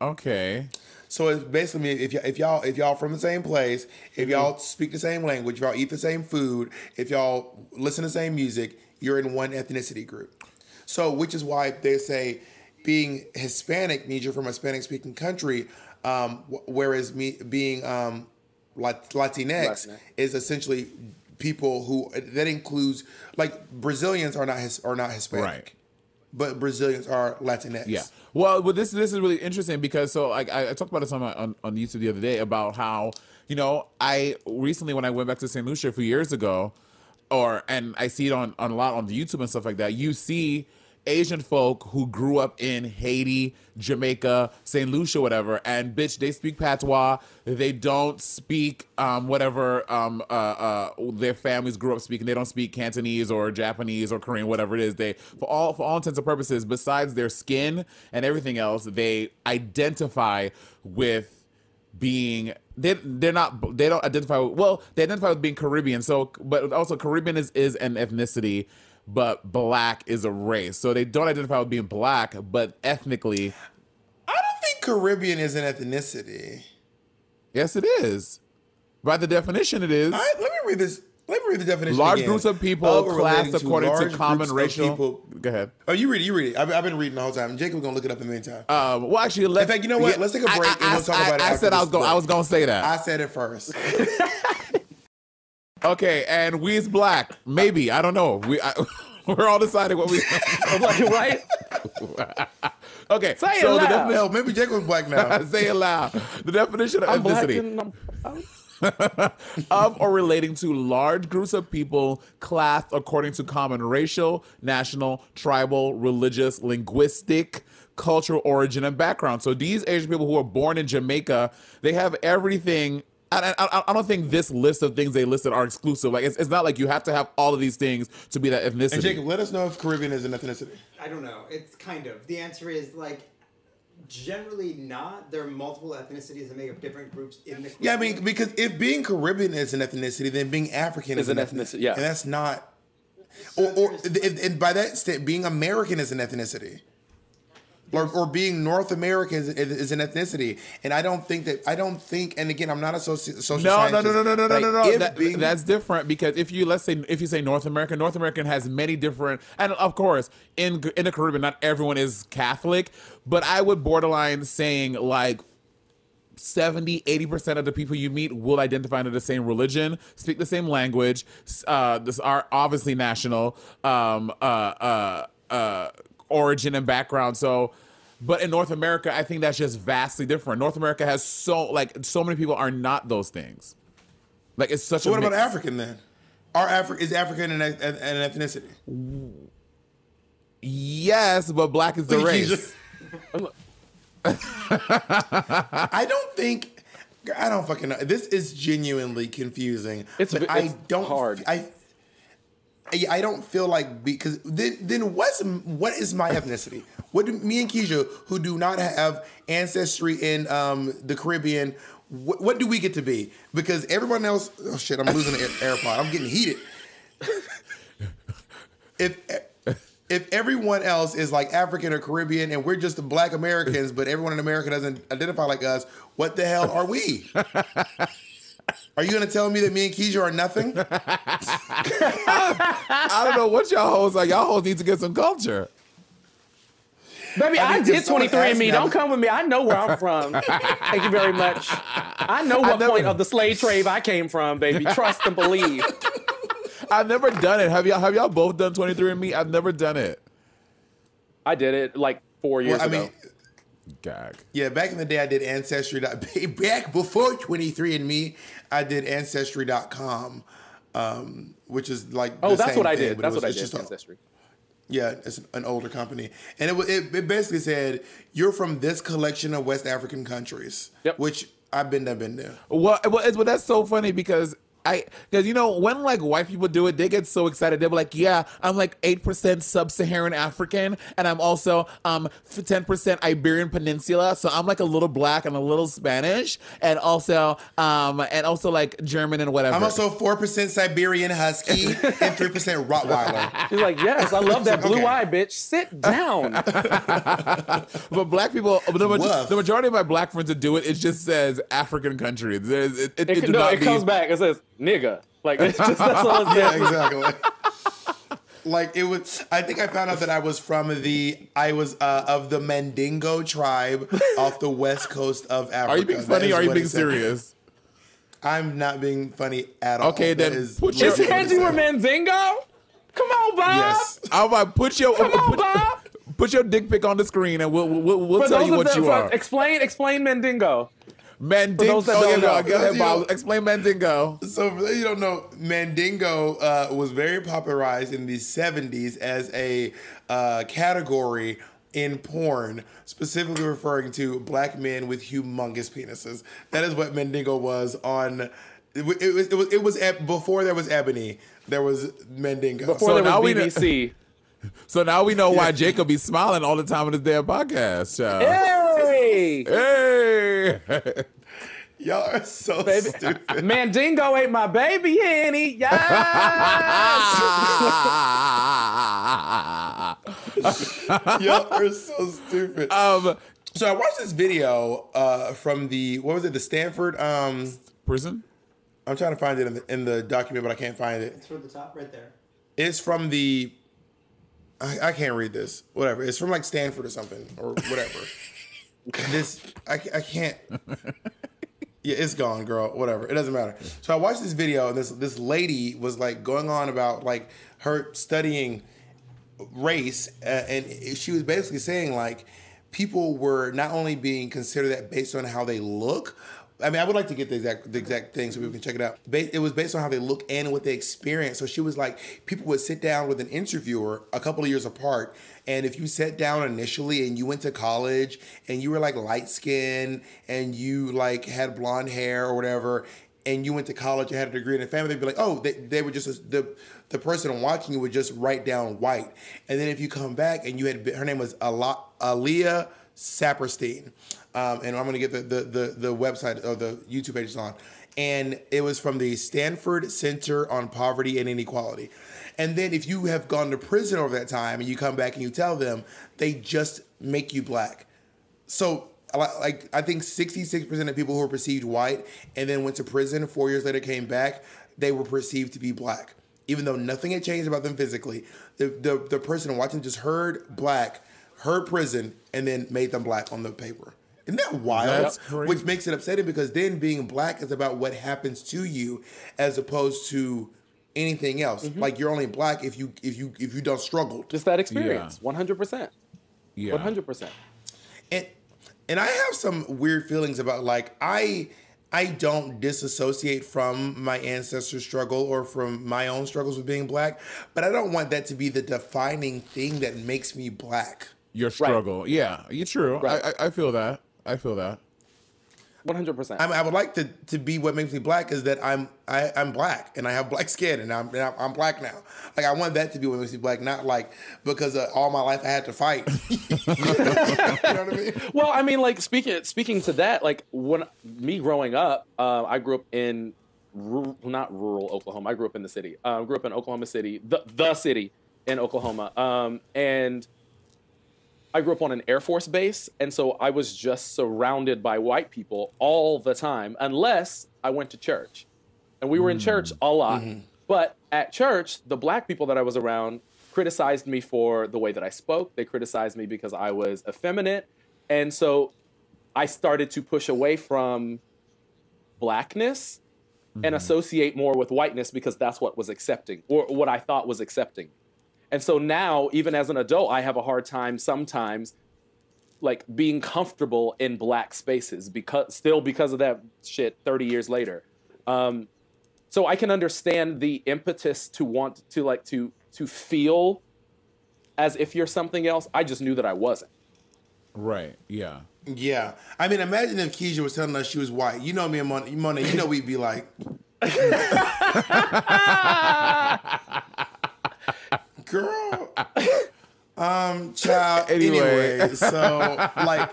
A: Okay.
B: So it's basically if y'all from the same place, if y'all speak the same language, if y'all eat the same food, if y'all listen to the same music, you're in one ethnicity group. So which is why they say being Hispanic means you're from a Hispanic speaking country, whereas being Latinx is essentially people who that includes, like, Brazilians are not Hispanic. Right. But Brazilians are Latinx.
A: Yeah. Well, this is really interesting because I talked about this on YouTube the other day about how, I recently, when I went back to St. Lucia a few years ago, and I see it on a lot on the YouTube and stuff like that, you see Asian folk who grew up in Haiti, Jamaica, St. Lucia, whatever, and bitch, they speak patois. They don't speak whatever their families grew up speaking. They don't speak Cantonese or Japanese or Korean, whatever it is. They, for all intents and purposes, besides their skin and everything else, they identify with being they don't identify they identify with being Caribbean. So, but also Caribbean is an ethnicity, but black is a race. So they don't identify with being black, but ethnically.
B: I don't think Caribbean is an ethnicity.
A: Yes, it is. By the definition, it is.
B: All right, let me read this. Let me read the definition
A: Large
B: again.
A: groups of people classed according to common racial. Go ahead.
B: Oh, you read it. I've been reading the whole time. Jacob's gonna look it up in the meantime.
A: Well, actually,
B: in fact, you know what? Let's take a break and we'll talk about it.
A: I said I was going to say that.
B: I said it first.
A: Okay, and we's black. Maybe, I don't know. We're all deciding what we.
D: Right?
A: Okay,
D: say so it loud.
B: Hell, maybe Jacob's black now.
A: Say it loud. The definition of ethnicity. Of or relating to large groups of people classed according to common racial, national, tribal, religious, linguistic, cultural origin, and background. So these Asian people who are born in Jamaica, they have everything. I don't think this list of things they listed are exclusive. Like it's not like you have to have all of these things to be that ethnicity.
B: And Jacob, let us know if Caribbean is an ethnicity.
E: I don't know. It's kind of. The answer is generally not. There are multiple ethnicities that make up different groups in the Caribbean.
B: Yeah, I mean, because if being Caribbean is an ethnicity, then being African is an ethnicity.
D: Yeah,
B: and that's not. And by that, being American is an ethnicity. Or being North American is an ethnicity, and I don't think, and again, I'm not a social scientist.
A: No. That's different because if you say North American has many different, and of course in the Caribbean, not everyone is Catholic, but I would borderline saying like 70-80% of the people you meet will identify under the same religion, speak the same language, this are obviously national, origin and background. So, but in North America, I think that's just vastly different. North America has so many people are not those things. Like it's such.
B: So what about African then? Is African an ethnicity?
A: Yes, but black is the race.
B: I don't fucking know. This is genuinely confusing.
D: It's hard.
B: I don't feel like, because then what is my ethnicity? What do me and Kizha, who do not have ancestry in the Caribbean, what do we get to be? Because everyone else, oh shit, I'm losing the AirPod. I'm getting heated. If everyone else is like African or Caribbean and we're just the black Americans, but everyone in America doesn't identify like us, what the hell are we? Are you going to tell me that me and Kizha are nothing?
A: I don't know what y'all hoes are. Y'all hoes need to get some culture.
D: Baby, I did 23andMe. Don't come with me. I know where I'm from. Thank you very much. I know what point of the slave trade I came from, baby. Trust and believe.
A: I've never done it. Have y'all both done 23andMe? I've never done it.
D: I did it like 4 years ago.
A: Gag.
B: Yeah, back in the day, I did Ancestry. Back before 23andMe, I did Ancestry.com, which is like
D: that's what I
B: thing,
D: did. That's what I did. Ancestry.
B: Yeah, it's an older company, and it basically said you're from this collection of West African countries, which I've been there.
A: Well, that's so funny because you know, when like white people do it, they get so excited. They're like, yeah, I'm like 8% sub-Saharan African, and I'm also 10% Iberian Peninsula, so I'm like a little black and a little Spanish, and also like German and whatever.
B: I'm also 4% Siberian Husky and 3% Rottweiler.
D: He's like, yes, I love that blue eye, bitch. Sit down.
A: But black people, the majority of my black friends that do it, it just says African countries. It
D: comes back. It says nigga. Like, it's just, that's all it says.
B: Yeah, exactly. Like, it was, I think I found out that I was of the Mandingo tribe off the west coast of Africa.
A: Are you being funny or are you being serious?
B: I'm not being funny at all.
A: Okay, then
D: Is Angie were Mandingo? Come on, Bob.
B: Yes.
A: I'll put your dick pic on the screen and we'll tell you what you are.
D: Explain Mandingo.
A: Mandingo. Go ahead, Bob. Explain Mandingo.
B: So for those you don't know, Mandingo was very popularized in the 70s as a category in porn, specifically referring to black men with humongous penises. That is what Mandingo was on. It was before there was Ebony. There was Mandingo.
D: Before there was BBC.
A: So now we know why Jacob be smiling all the time on his damn podcast.
D: Hey!
B: Hey! Y'all are so stupid.
D: Mandingo ain't my baby, Henny. Yes!
B: Y'all are so stupid. So I watched this video from the Stanford
A: prison?
B: I'm trying to find it in the document, but I can't find it.
E: It's from the top right there.
B: It's from the... I can't read this. Whatever. It's from like Stanford or something or whatever. I can't. Yeah, it's gone, girl. Whatever. It doesn't matter. So I watched this video and this lady was like going on about like her studying race and she was basically saying like people were not only being considered that based on how they look. I mean, I would like to get the exact thing so people can check it out. It was based on how they look and what they experience. So she was like, people would sit down with an interviewer a couple of years apart. And if you sat down initially and you went to college and you were like light skinned and you like had blonde hair or whatever, and you went to college and had a degree in the family, they'd be like, oh, they were just, the person watching you would just write down white. And then if you come back and her name was Aaliyah Saperstein. And I'm going to get the website or the YouTube page on. And it was from the Stanford Center on Poverty and Inequality. And then if you have gone to prison over that time and you come back and you tell them, they just make you black. So like I think 66% of people who were perceived white and then went to prison 4 years later came back, they were perceived to be black. Even though nothing had changed about them physically. The person watching just heard prison, and then made them black on the paper. Isn't that wild? Which makes it upsetting because then being black is about what happens to you as opposed to anything else. Mm-hmm. Like you're only black if you don't struggle.
D: Just that experience. 100%.
A: Yeah.
D: 100%.
B: And I have some weird feelings about like I don't disassociate from my ancestors' struggle or from my own struggles with being black, but I don't want that to be the defining thing that makes me black.
A: Your struggle. Right. Yeah, you're true. Right. I feel that.
D: 100%.
B: I would like to be what makes me black is that I'm black and I have black skin and I'm black now. Like I want that to be what makes me black, not like because all my life I had to fight. You know what I mean?
D: Well, I mean, like speaking to that, like when me growing up, I grew up in not rural Oklahoma. I grew up in the city. I grew up in Oklahoma City, the city in Oklahoma, and I grew up on an Air Force base, and so I was just surrounded by white people all the time, unless I went to church. And we were in church a lot. Mm-hmm. But at church, the black people that I was around criticized me for the way that I spoke. They criticized me because I was effeminate. And so I started to push away from blackness and associate more with whiteness because that's what was accepting, or what I thought was accepting. And so now, even as an adult, I have a hard time sometimes like being comfortable in Black spaces because of that shit 30 years later. So I can understand the impetus to want to feel as if you're something else. I just knew that I wasn't.
A: Right. Yeah.
B: Yeah. I mean, imagine if Kizha was telling us she was white. You know me and Monét, you know we'd be like... Girl. Child. Anyway. So, like,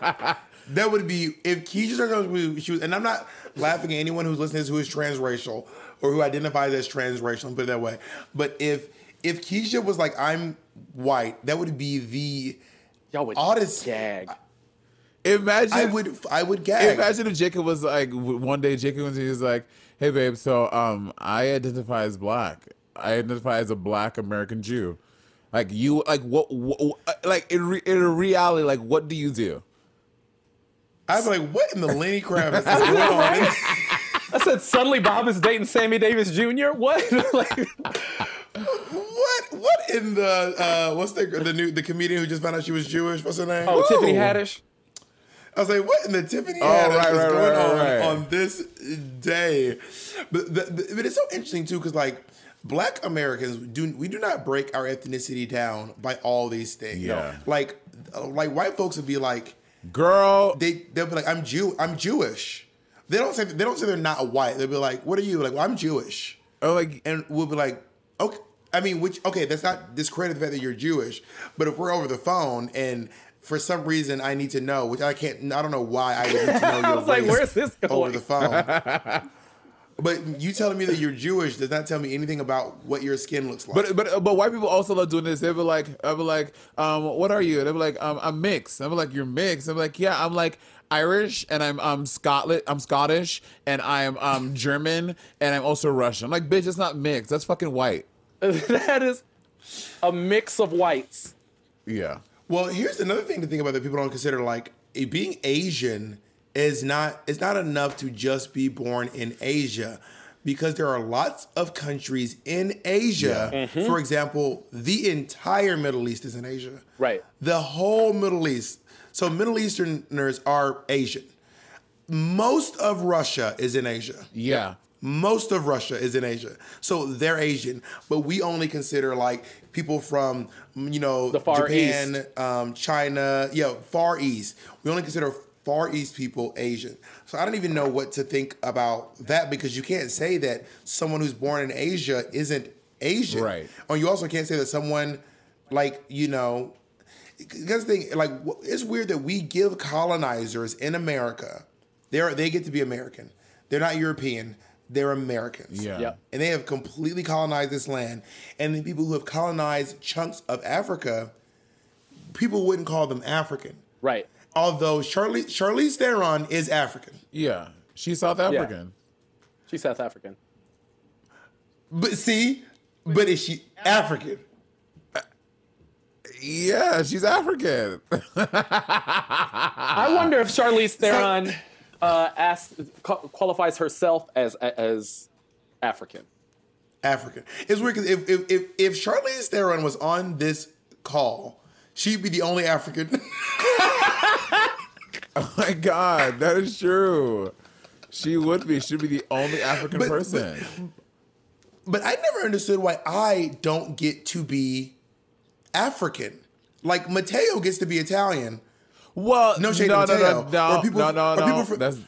B: that would be... If Kizha she was... And I'm not laughing at anyone who's listening to this who is transracial or who identifies as transracial, put it that way. But if Kizha was like, I'm white, that would be the...
D: Y'all would
B: oddest
D: gag.
A: Imagine
B: I would gag.
A: Imagine if Jacob was like, one day Jacob was like, "Hey babe, so I identify as Black. I identify as a Black American Jew. Like you, like what like in reality, like what do you do?"
B: I'd be like, "What in the Lenny Kravitz is going on?"
D: I said, "Suddenly Bob is dating Sammy Davis Jr." What? Like,
B: What in the what's the comedian who just found out she was Jewish? What's her name?
D: Oh, Tiffany Haddish.
B: I was like, what in the Tiffany Haddish is going
A: on
B: on this day? But it's so interesting too, because like Black Americans we do not break our ethnicity down by all these things.
A: Yeah.
B: Like white folks would be like,
A: "Girl,"
B: they'll be like, I'm Jewish. They don't say they're not white. They'll be like, "What are you?" Like, "Well, I'm Jewish."
A: Oh, like,
B: and we'll be like, "Okay." I mean, that's not discredit the fact that you're Jewish, but if we're over the phone and for some reason I need to know, which I don't know why I would need to know your
D: I was like, where's this going?
B: Over the phone. But you telling me that you're Jewish does not tell me anything about what your skin looks like.
A: But white people also love doing this. They'll be like, "What are you?" They'll be like, "I'm mixed." I'll be like, "You're mixed?" I'm like, "Yeah, I'm like Irish and I'm Scottish and I'm German and I'm also Russian." I'm like, "Bitch, it's not mixed. That's fucking white."
D: That is a mix of whites.
A: Yeah.
B: Well, here's another thing to think about that people don't consider. Like, being Asian is not enough to just be born in Asia, because there are lots of countries in Asia. Yeah. Mm-hmm. For example, the entire Middle East is in Asia.
D: Right.
B: The whole Middle East. So Middle Easterners are Asian. Most of Russia is in Asia.
A: Yeah.
B: Most of Russia is in Asia. So they're Asian, but we only consider like people from,
D: the Far
B: Japan,
D: East.
B: China, Far East. We only consider Far East people Asian. So I don't even know what to think about that, because you can't say that someone who's born in Asia isn't Asian.
A: Right.
B: Or you also can't say that someone like, because the thing, like, it's weird that we give colonizers in America, they get to be American. They're not European. They're Americans.
A: Yeah.
D: Yep.
B: And they have completely colonized this land. And the people who have colonized chunks of Africa, people wouldn't call them African.
D: Right.
B: Although Charlize Theron is African.
A: Yeah. She's South African.
D: Yeah. She's South African.
B: But is she African?
A: Yeah, she's African.
D: I wonder if Charlize Theron qualifies herself as African.
B: African. It's weird because if Charlize Theron was on this call, she'd be the only African.
A: Oh my God, that is true. She would be. She'd be the only African person.
B: But I never understood why I don't get to be African. Like, Matteo gets to be Italian.
A: Well,
B: no shade to Matteo.
A: No.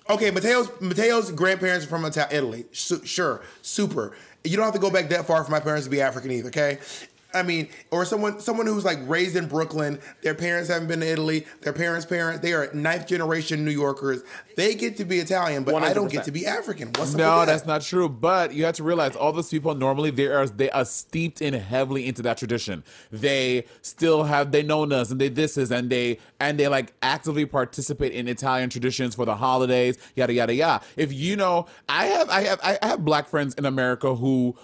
B: Okay, Matteo's grandparents are from Italy. Sure, super. You don't have to go back that far for my parents to be African either, okay? I mean, or someone who's like raised in Brooklyn, their parents haven't been to Italy, their parents, they are 9th generation New Yorkers. They get to be Italian, but 100%. I don't get to be African. What's up with that?
A: That's not true. But you have to realize all those people normally they are steeped in heavily into that tradition. They still have know us and they like actively participate in Italian traditions for the holidays, yada yada yada. If I have Black friends in America who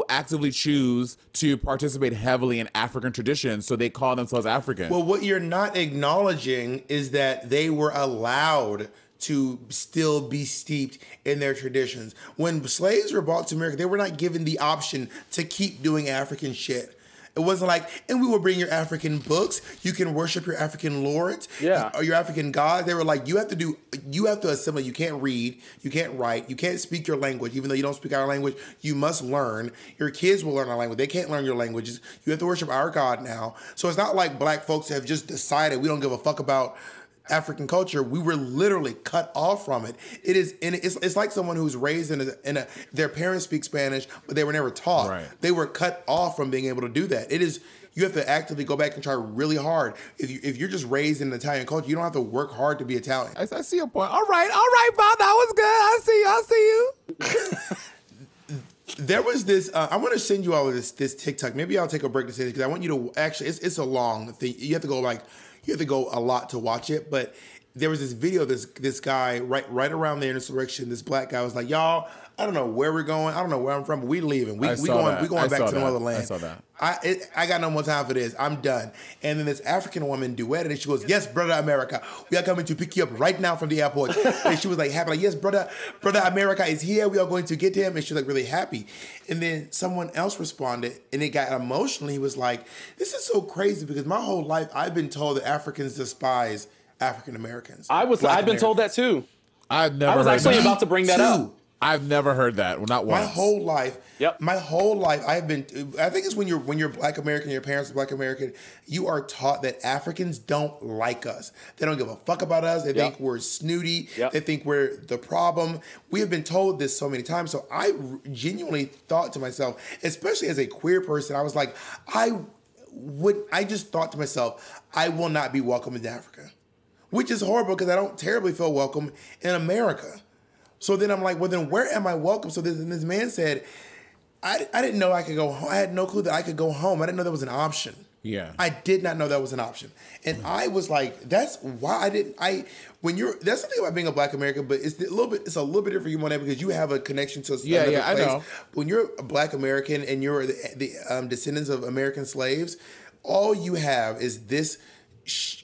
A: actively choose to participate heavily in African traditions, so they call themselves African.
B: Well, what you're not acknowledging is that they were allowed to still be steeped in their traditions. When slaves were brought to America, they were not given the option to keep doing African shit. It wasn't like, and we will bring your African books. You can worship your African lords, or your African gods. They were like, you have to assimilate. You can't read, you can't write, you can't speak your language. Even though you don't speak our language, you must learn. Your kids will learn our language. They can't learn your languages. You have to worship our God now. So it's not like black folks have just decided we don't give a fuck about African culture. We were literally cut off from it. It is, and it's like someone who's raised in a their parents speak Spanish, but they were never taught.
A: Right.
B: They were cut off from being able to do that. It is, you have to actively go back and try really hard. If you're just raised in an Italian culture, you don't have to work hard to be Italian.
A: I see your point. All right, Bob, that was good. I see you.
B: There was this. I want to send you all of this TikTok. Maybe I'll take a break to say this because I want you to actually. It's a long thing. You have to go a lot to watch it. But there was this video. This guy right around the insurrection. This black guy was like, "Y'all, I don't know where we're going. I don't know where I'm from, but we leaving. We going back to another land."
A: I saw that.
B: I got no more time for this. I'm done. And then this African woman duetted, and she goes, "Yes, brother America, we are coming to pick you up right now from the airport." And she was like happy, like, "Yes, brother America is here. We are going to get him." And she was like really happy. And then someone else responded, and it got emotional. He was like, "This is so crazy because my whole life I've been told that Africans despise African Americans."
D: I've been told that too.
A: I was
D: actually about to bring that up.
A: I've never heard that. Well, not once.
B: My whole life, I've been. I think it's when you're Black American, your parents are Black American. You are taught that Africans don't like us. They don't give a fuck about us. They think we're snooty. They think we're the problem. We have been told this so many times. So I genuinely thought to myself, especially as a queer person, I was like, I just thought to myself, I will not be welcome in Africa, which is horrible because I don't terribly feel welcome in America. So then I'm like, well, then where am I welcome? So this man said, I didn't know I could go home. I had no clue that I could go home. I didn't know that was an option.
A: Yeah.
B: I did not know that was an option. And I was like, that's why that's the thing about being a Black American, but it's a little bit different for you, Monét, because you have a connection to another place. I know. When you're a Black American and you're the descendants of American slaves, all you have is this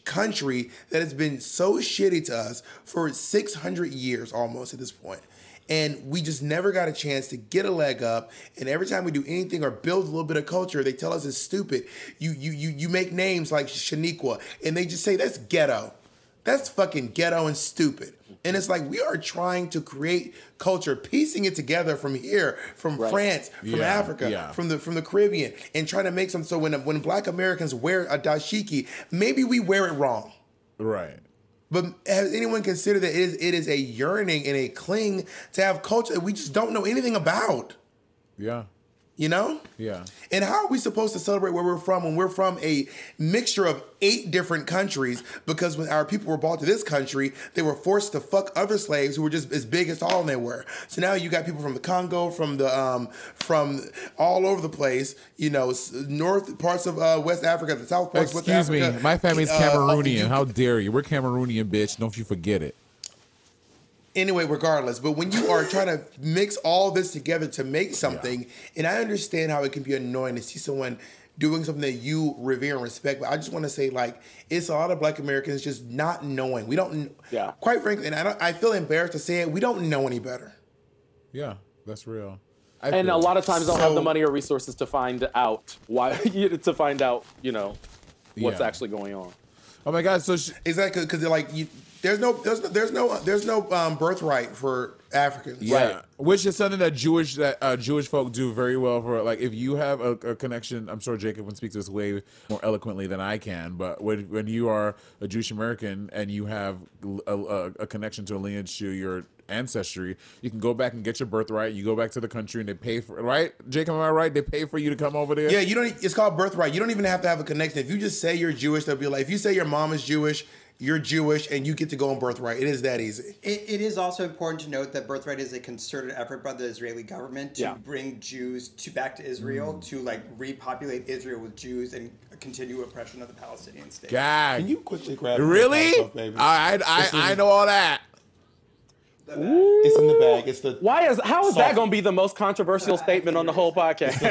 B: country that has been so shitty to us for 600 years almost at this point. And we just never got a chance to get a leg up. And every time we do anything or build a little bit of culture, they tell us it's stupid. You make names like Shaniqua, and they just say that's ghetto. That's fucking ghetto and stupid. And it's like we are trying to create culture, piecing it together from here, from France, from Africa, from the Caribbean, and trying to make some. So when Black Americans wear a dashiki, maybe we wear it wrong.
A: Right.
B: But has anyone considered that it is a yearning and a cling to have culture that we just don't know anything about?
A: Yeah.
B: You know?
A: Yeah.
B: And how are we supposed to celebrate where we're from when we're from a mixture of 8 different countries? Because when our people were brought to this country, they were forced to fuck other slaves who were just as big as tall as they were. So now you got people from the Congo, from all over the place, you know, north parts of West Africa, the south parts of West Africa.
A: Excuse me, my family's Cameroonian. How dare you? We're Cameroonian, bitch. Don't you forget it.
B: Anyway, regardless, but when you are trying to mix all this together to make something, and I understand how it can be annoying to see someone doing something that you revere and respect, but I just want to say, like, it's a lot of Black Americans just not knowing. We don't, quite frankly, and I feel embarrassed to say it, we don't know any better.
A: Yeah, that's real.
D: And a lot of times don't have the money or resources to find out you know, what's actually going on.
A: Oh my God! So
B: exactly, because they're like there's no birthright for Africans.
A: Yeah,
B: right?
A: Which is something that Jewish folk do very well. For like, if you have a connection, I'm sure Jacob can speak to this way more eloquently than I can. But when you are a Jewish American and you have a connection to a lineage to your ancestry, you can go back and get your birthright. You go back to the country and they pay for it, right? Jacob, am I right? They pay for you to come over there?
B: Yeah, you don't. It's called birthright. You don't even have to have a connection. If you just say you're Jewish, they'll be like, if you say your mom is Jewish, you're Jewish, and you get to go on birthright. It is that easy.
E: It is also important to note that birthright is a concerted effort by the Israeli government to bring Jews back to Israel, to like repopulate Israel with Jews and continue oppression of the Palestinian state.
A: God,
B: can you quickly grab
A: really?
B: Myself, baby?
A: I know all that.
B: It's in the bag. It's the
D: how is that going to be the most controversial statement on the whole podcast?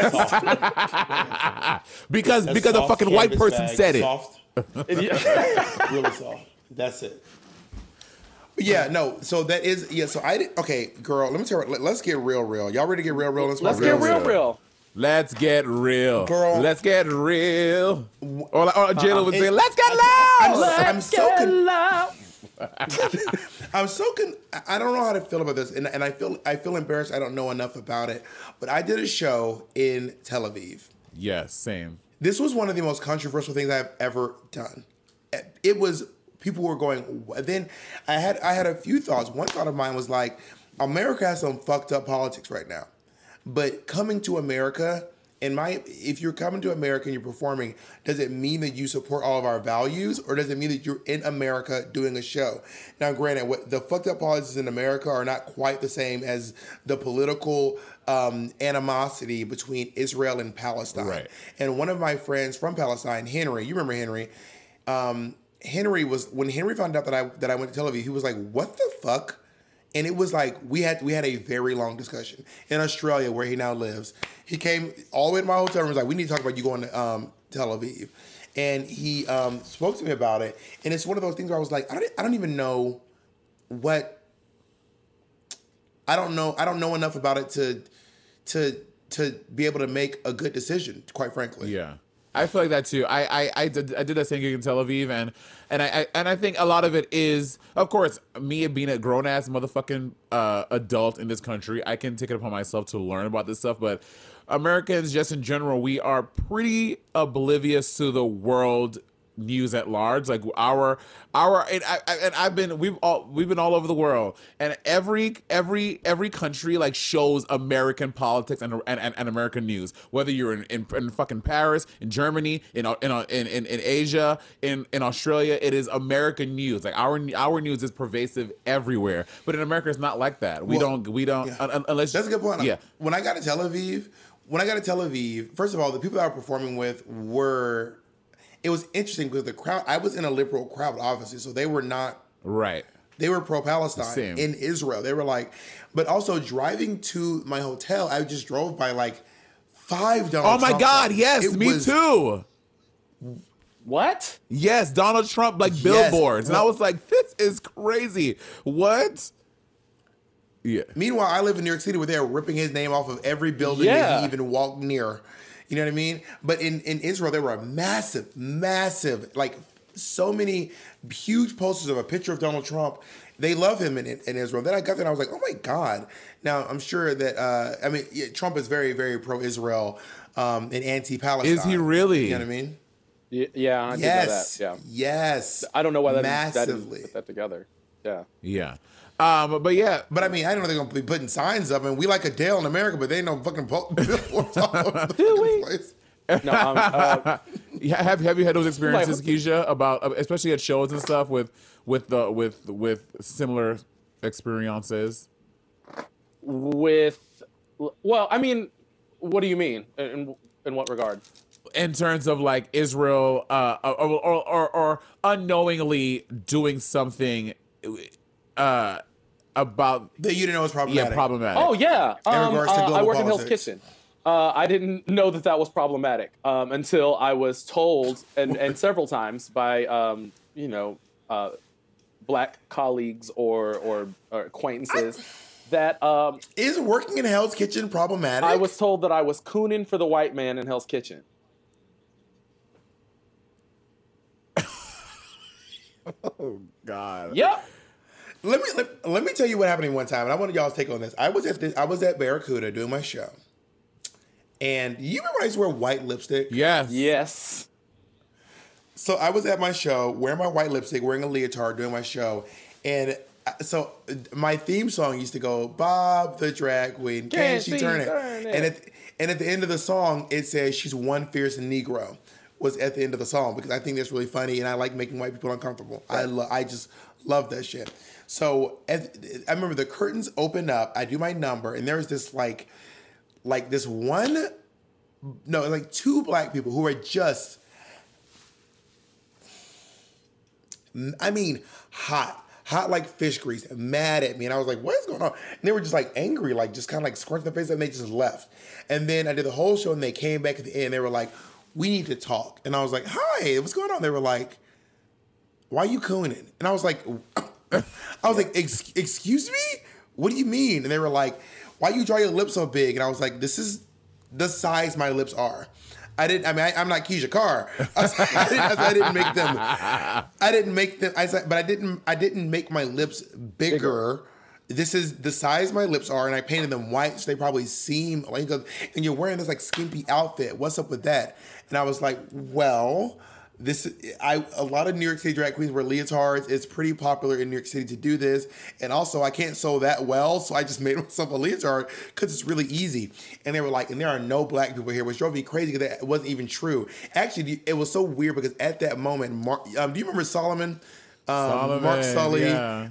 A: because a fucking white person said it.
B: Soft. Really soft. That's it. Yeah, no. So that is So I did. Okay, girl. Let me tell you. Let's get real. Y'all ready to get real?
D: Let's get real.
A: Let's get real.
B: Girl.
A: Let's get real. Or J-Lo would say, let's get loud.
B: I'm so I don't know how to feel about this, and I feel embarrassed. I don't know enough about it, but I did a show in Tel Aviv.
A: Yes, same.
B: This was one of the most controversial things I've ever done. It was, people were going. Then I had a few thoughts. One thought of mine was like, America has some fucked up politics right now, but coming to America. If you're coming to America and you're performing, does it mean that you support all of our values, or does it mean that you're in America doing a show? Now, granted, what the fucked up politics in America are not quite the same as the political animosity between Israel and Palestine.
A: Right.
B: And one of my friends from Palestine, Henry, you remember Henry? Henry was, when Henry found out that I went to Tel Aviv, he was like, "What the fuck?" And it was like we had a very long discussion in Australia, where he now lives. He came all the way to my hotel room and was like, "We need to talk about you going to Tel Aviv." And he spoke to me about it. And it's one of those things where I was like, I don't even know what. I don't know enough about it to be able to make a good decision, quite frankly.
A: Yeah. I feel like that too. I did that same gig in Tel Aviv, and I think a lot of it is, of course, me being a grown ass motherfucking adult in this country. I can take it upon myself to learn about this stuff, but Americans, just in general, we are pretty oblivious to the world news at large. Like we've been all over the world, and every country like shows American politics and American news. Whether you're in fucking Paris, in Germany, in Asia, in Australia, it is American news. Like our news is pervasive everywhere. But in America, it's not like that. We don't
B: yeah.
A: Unless
B: that's a good point.
A: Yeah.
B: When I got to Tel Aviv, first of all, the people I was performing with were. It was interesting because the crowd, I was in a liberal crowd, obviously, so they were not.
A: Right.
B: They were pro-Palestine
A: Same.
B: in Israel. They were like, but also driving to my hotel, I just drove by like 5 Donald
A: Oh my
B: Trump
A: God,
B: signs.
A: yes, me too.
D: What?
A: Yes, Donald Trump, like billboards. And I was like, this is crazy. What? Yeah.
B: Meanwhile, I live in New York City where they're ripping his name off of every building that he even walked near. You know what I mean? But in Israel, there were massive, like so many huge posters of a picture of Donald Trump. They love him in Israel. Then I got there and I was like, oh my God. Now, I'm sure that, Trump is very, very pro-Israel and anti-Palestine.
A: Is he really?
B: You know what I mean?
D: Yeah, I did know that. Yeah.
B: Yes.
D: I don't know why that
B: massively
D: put that together. Yeah.
A: Yeah. But yeah.
B: But I mean, I don't know they're going to be putting signs up. And we like Adele in America, but they ain't no fucking billboards all over the fucking place.
D: No,
A: have you had those experiences, Kizha, about especially at shows and stuff with similar experiences?
D: Well, I mean, what do you mean? In what regard?
A: In terms of like Israel, or unknowingly doing something about
B: that you didn't know was problematic.
A: Yeah, problematic.
D: Oh yeah.
B: In regards to global
D: I work in Hell's
B: politics.
D: Kitchen. I didn't know that was problematic until I was told, and several times by black colleagues or acquaintances that
B: is working in Hell's Kitchen problematic?
D: I was told that I was cooning for the white man in Hell's Kitchen.
A: Oh God.
D: Yep.
B: Let me tell you what happened one time, and I want y'all's take on this. I was at Barracuda doing my show, and you remember I used to wear white lipstick?
A: Yes.
D: Yes.
B: So I was at my show wearing my white lipstick, wearing a leotard, doing my show, and so my theme song used to go, "Bob the drag queen, can she turn it?" And at the end of the song, it says she's one fierce Negro. Was at the end of the song because I think that's really funny and I like making white people uncomfortable. Right. I just love that shit. So I remember the curtains open up. I do my number and there's this like two black people who are just, I mean, hot like fish grease, mad at me. And I was like, what is going on? And they were just like angry, like just kind of like scrunching their face and they just left. And then I did the whole show and they came back at the end. They were like, we need to talk. And I was like, hi, what's going on? They were like, why are you cooning? And I was like, excuse me? What do you mean? And they were like, why you draw your lips so big? And I was like, this is the size my lips are. I didn't. I mean, I'm not Kizha Carr. I didn't make them. I didn't make them. But I didn't. I didn't make my lips bigger. This is the size my lips are, and I painted them white, so they probably seem like. And you're wearing this like skimpy outfit. What's up with that? And I was like, well. A lot of New York City drag queens wear leotards. It's pretty popular in New York City to do this. And also, I can't sew that well, so I just made myself a leotard because it's really easy. And they were like, and there are no black people here, which drove me crazy because that wasn't even true. Actually, it was so weird because at that moment, do you remember Solomon? Mark Sully, yeah.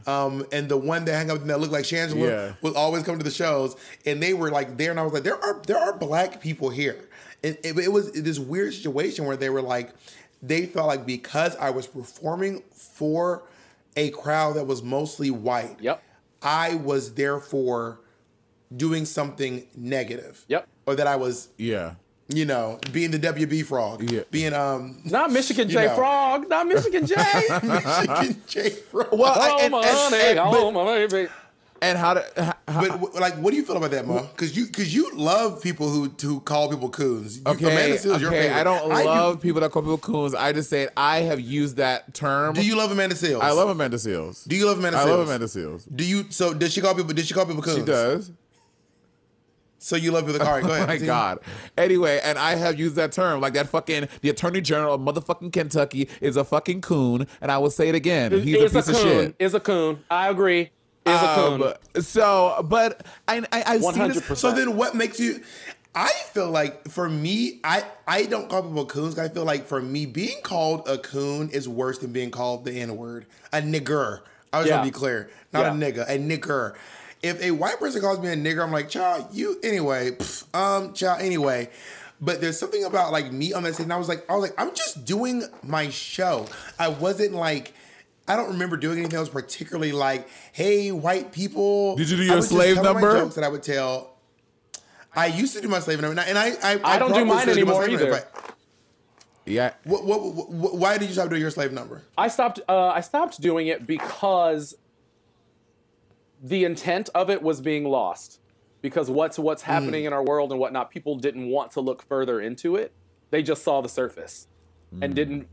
B: And the one that hung up that looked like Shangela would always come to the shows. And they were like there, and I was like, there are black people here. And it was this weird situation where they were like, they felt like because I was performing for a crowd that was mostly white, I was therefore doing something negative. Or that I was, being the WB frog. Being,
D: not Michigan J Frog. Not Michigan J.
B: Michigan J Frog.
D: Well, my baby.
A: And
B: but like, what do you feel about that, Mo? Because you love people who call people coons. Amanda Seales, your favorite.
A: I don't love people that call people coons. I just say I have used that term.
B: Do you love Amanda Seales?
A: I love Amanda Seales.
B: Do you love Amanda Seales?
A: I love Amanda Seales.
B: Do you? So does she call people coons?
A: She does.
B: So you love people. All right, go ahead.
A: Oh my God. Anyway, and I have used that term like that. The Attorney General of motherfucking Kentucky is a fucking coon, and I will say it again. He's a piece of shit.
D: Is a coon. I agree. Is a coon.
A: But I've 100%. Seen this.
B: So then what makes you... I feel like for me, I don't call people coons. I feel like for me, being called a coon is worse than being called the N-word. A nigger. I was going to be clear. Not a nigga. A nigger. If a white person calls me a nigger, I'm like, child, you... Anyway. Child, anyway. But there's something about like me on that stage. And I was like, I'm just doing my show. I wasn't like... I don't remember doing anything else particularly like, hey, white people.
A: Did you do your slave number?
B: My jokes that I would tell. I used to do my slave number, and I
D: don't do mine anymore either.
B: Why did you stop doing your slave number?
D: I stopped doing it because the intent of it was being lost. Because what's happening in our world and whatnot, people didn't want to look further into it. They just saw the surface and didn't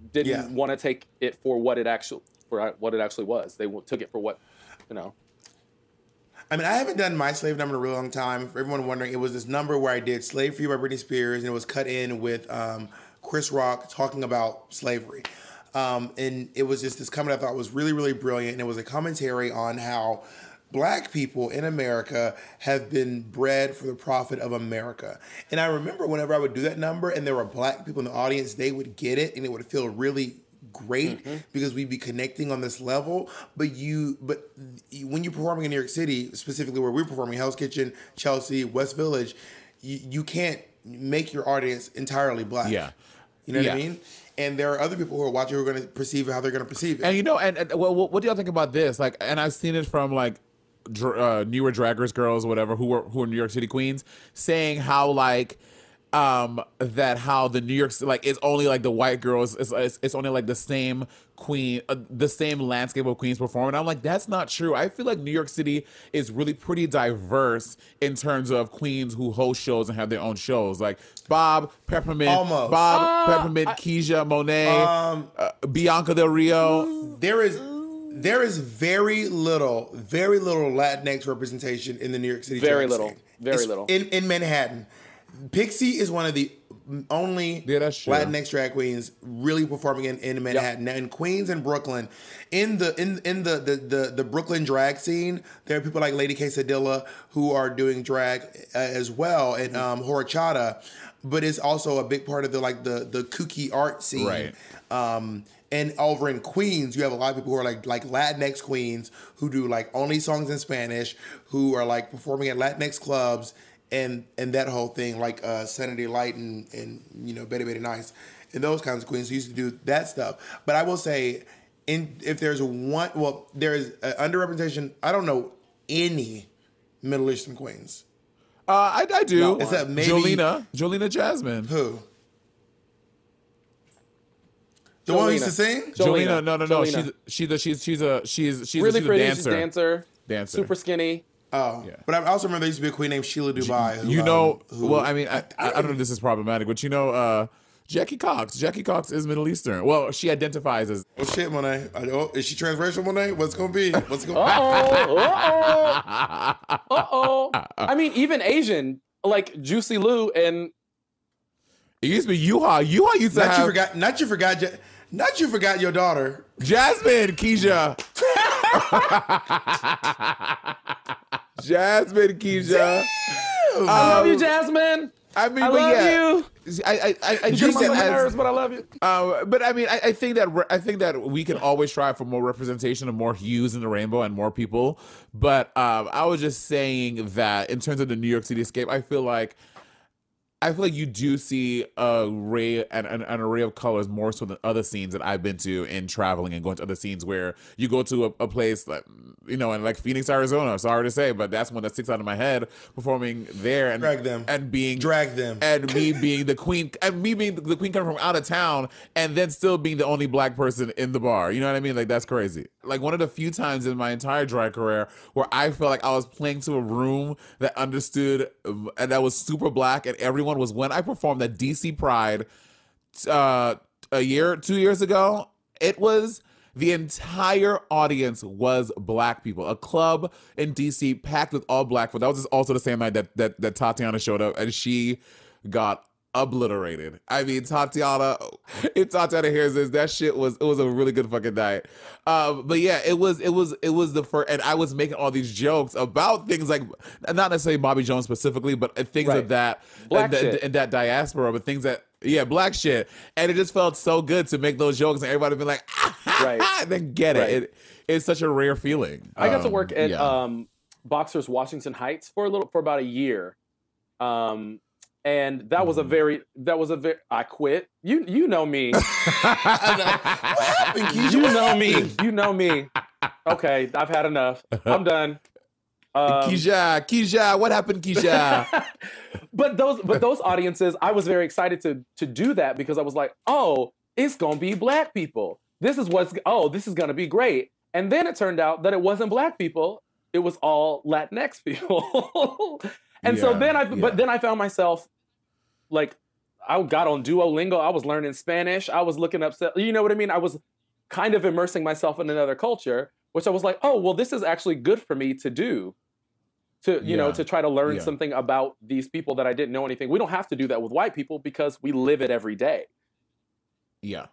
D: want to take it for what it actually was. They took it for what,
B: I mean, I haven't done my slave number in a really long time. For everyone wondering, it was this number where I did Slave For You by Britney Spears, and it was cut in with Chris Rock talking about slavery. And it was just this comment I thought was really, really brilliant. And it was a commentary on how black people in America have been bred for the profit of America. And I remember whenever I would do that number and there were black people in the audience, they would get it and it would feel really great because we'd be connecting on this level. But when you're performing in New York City, specifically where we're performing, Hell's Kitchen, Chelsea, West Village, you can't make your audience entirely black.
A: Yeah.
B: You know what I mean? And there are other people who are watching who are going to perceive it how they're going to perceive it.
A: And what do y'all think about this? Like, and I've seen it from like newer Drag Race girls, whatever, who are New York City queens, saying how like that how the New York like it's only like the white girls, it's only like the same queen, the same landscape of queens performing. I'm like, that's not true. I feel like New York City is really pretty diverse in terms of queens who host shows and have their own shows. Like Peppermint, Kizha, Monét, Bianca Del Rio.
B: There is very little Latinx representation in the New York City. Very little. In Manhattan. Pixie is one of the only Latinx drag queens really performing in Manhattan. Now in Queens and Brooklyn, in the Brooklyn drag scene, there are people like Lady Quesadilla who are doing drag as well, and Horchata, but it's also a big part of the kooky art scene.
A: Right.
B: And over in Queens, you have a lot of people who are like Latinx queens who do like only songs in Spanish, who are like performing at Latinx clubs. And that whole thing, like Sanity Light and Betty Betty Nice, and those kinds of queens who used to do that stuff. But I will say, if there's there is underrepresentation. I don't know any Middle Eastern queens.
A: I do.
B: No, except maybe
A: Jolena Jasmine.
B: Who? The one who used to sing?
A: Jolena. No. She's really
D: pretty.
A: A dancer.
D: She's a dancer. Super skinny.
B: Oh,
A: Yeah.
B: but I also remember there used to be a queen named Sheila Dubai.
A: Well, I mean, I don't know if this is problematic, but Jackie Cox. Jackie Cox is Middle Eastern. Well, she identifies as.
B: Oh shit, Monét. Is she transracial, Monét? What's gonna be? What's gonna?
D: I mean, even Asian, like Juicy Lou and.
A: It used to be Yuha. Yuha used to have.
B: Not you forgot your daughter,
A: Jasmine Kizha. Jasmine Kizha.
D: I love you, Jasmine.
A: I mean,
D: I love you.
A: I
D: You
A: just
D: get on my nerves, but I love you.
A: But I mean, I think that we can always strive for more representation of more hues in the rainbow and more people. But I was just saying that in terms of the New York City escape, I feel like you do see an array of colors more so than other scenes that I've been to in traveling and going to other scenes where you go to a place like, in like Phoenix, Arizona. Sorry to say, but that's one that sticks out of my head, performing there and
B: drag them
A: and being
B: me
A: being the queen coming from out of town and then still being the only black person in the bar. You know what I mean? Like, that's crazy. Like, one of the few times in my entire drag career where I felt like I was playing to a room that understood and that was super black and everyone was when I performed at DC Pride 2 years ago. It was the entire audience was black people. A club in DC packed with all black people. That was also the same night that Tatiana showed up and she got obliterated. I mean, Tatiana, if Tatiana hears this, it was a really good fucking night. But yeah, it was the first, and I was making all these jokes about things like, not necessarily Bobby Jones specifically, but things of that, and that diaspora, but things that, black shit. And it just felt so good to make those jokes and everybody be like, and then get it. It's such a rare feeling.
D: I got to work at Boxers Washington Heights for about a year. And that was a very I quit. You know me.
B: What happened,
D: You know me. Okay, I've had enough. I'm done.
A: Kizha, what happened, Kizha?
D: but those audiences, I was very excited to do that because I was like, oh, it's gonna be black people. This is gonna be great. And then it turned out that it wasn't black people, it was all Latinx people. And so then I found myself, like, I got on Duolingo. I was learning Spanish. I was looking up, you know what I mean? I was kind of immersing myself in another culture, which I was like, oh, well, this is actually good for me to do, to try to learn something about these people that I didn't know anything. We don't have to do that with white people because we live it every day.
A: Yeah.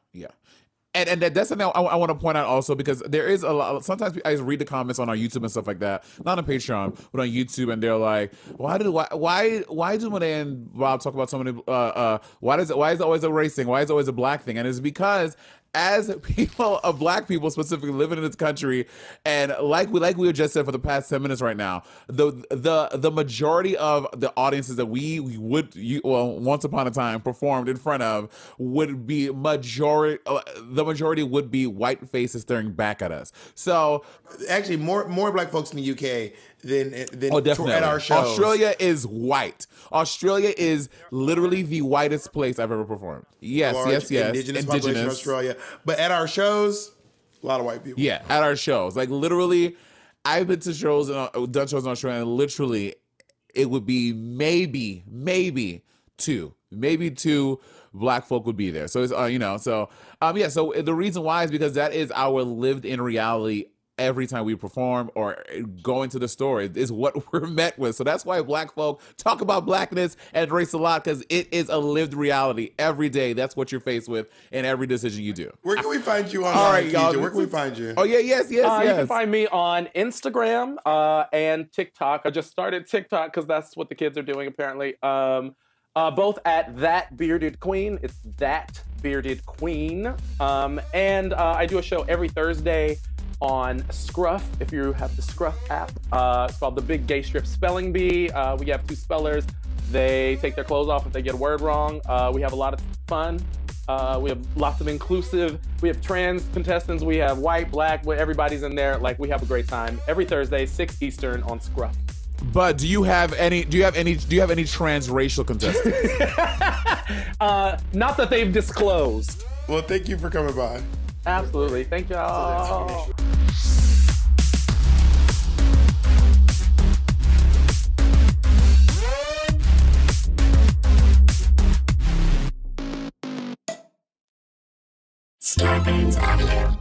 A: And that's something I want to point out also, because there is a lot. Sometimes I read the comments on our YouTube and stuff like that, not on Patreon, but on YouTube, and they're like, why do Monét and Rob talk about so many? Why is it always a race thing? Why is it always a black thing? And it's because as people of black people specifically living in this country, and like we just said for the past 10 minutes right now, the majority of the audiences that we once upon a time performed in front of would be the majority would be white faces staring back at us. So
B: actually more black folks in the UK than
A: definitely
B: at our shows.
A: Australia is white. Australia is literally the whitest place I've ever performed. Yes.
B: Indigenous population of Australia. But at our shows, a lot of white people.
A: Yeah, at our shows. Like, literally, I've been to shows and done shows in Australia, and literally, it would be maybe two black folk would be there. So it's so the reason why is because that is our lived in reality. Every time we perform or go into the store is what we're met with. So that's why black folk talk about blackness and race a lot, because it is a lived reality every day. That's what you're faced with in every decision you do.
B: Where can we find you online,
A: all right, y'all,
B: Kizha? Where can we find you?
A: Oh, yes.
D: You can find me on Instagram and TikTok. I just started TikTok because that's what the kids are doing, apparently. Both at That Bearded Queen. It's That Bearded Queen. And I do a show every Thursday on Scruff, if you have the Scruff app. It's called The Big Gay Strip Spelling Bee. We have two spellers. They take their clothes off if they get a word wrong. We have a lot of fun. We have lots of inclusive. We have trans contestants. We have white, black, everybody's in there. Like, we have a great time every Thursday, 6 Eastern on Scruff.
A: But do you have any transracial contestants?
D: Not that they've disclosed.
B: Well, thank you for coming by.
D: Absolutely. Thank y'all.
F: Starburns Audio,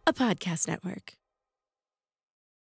F: a podcast network.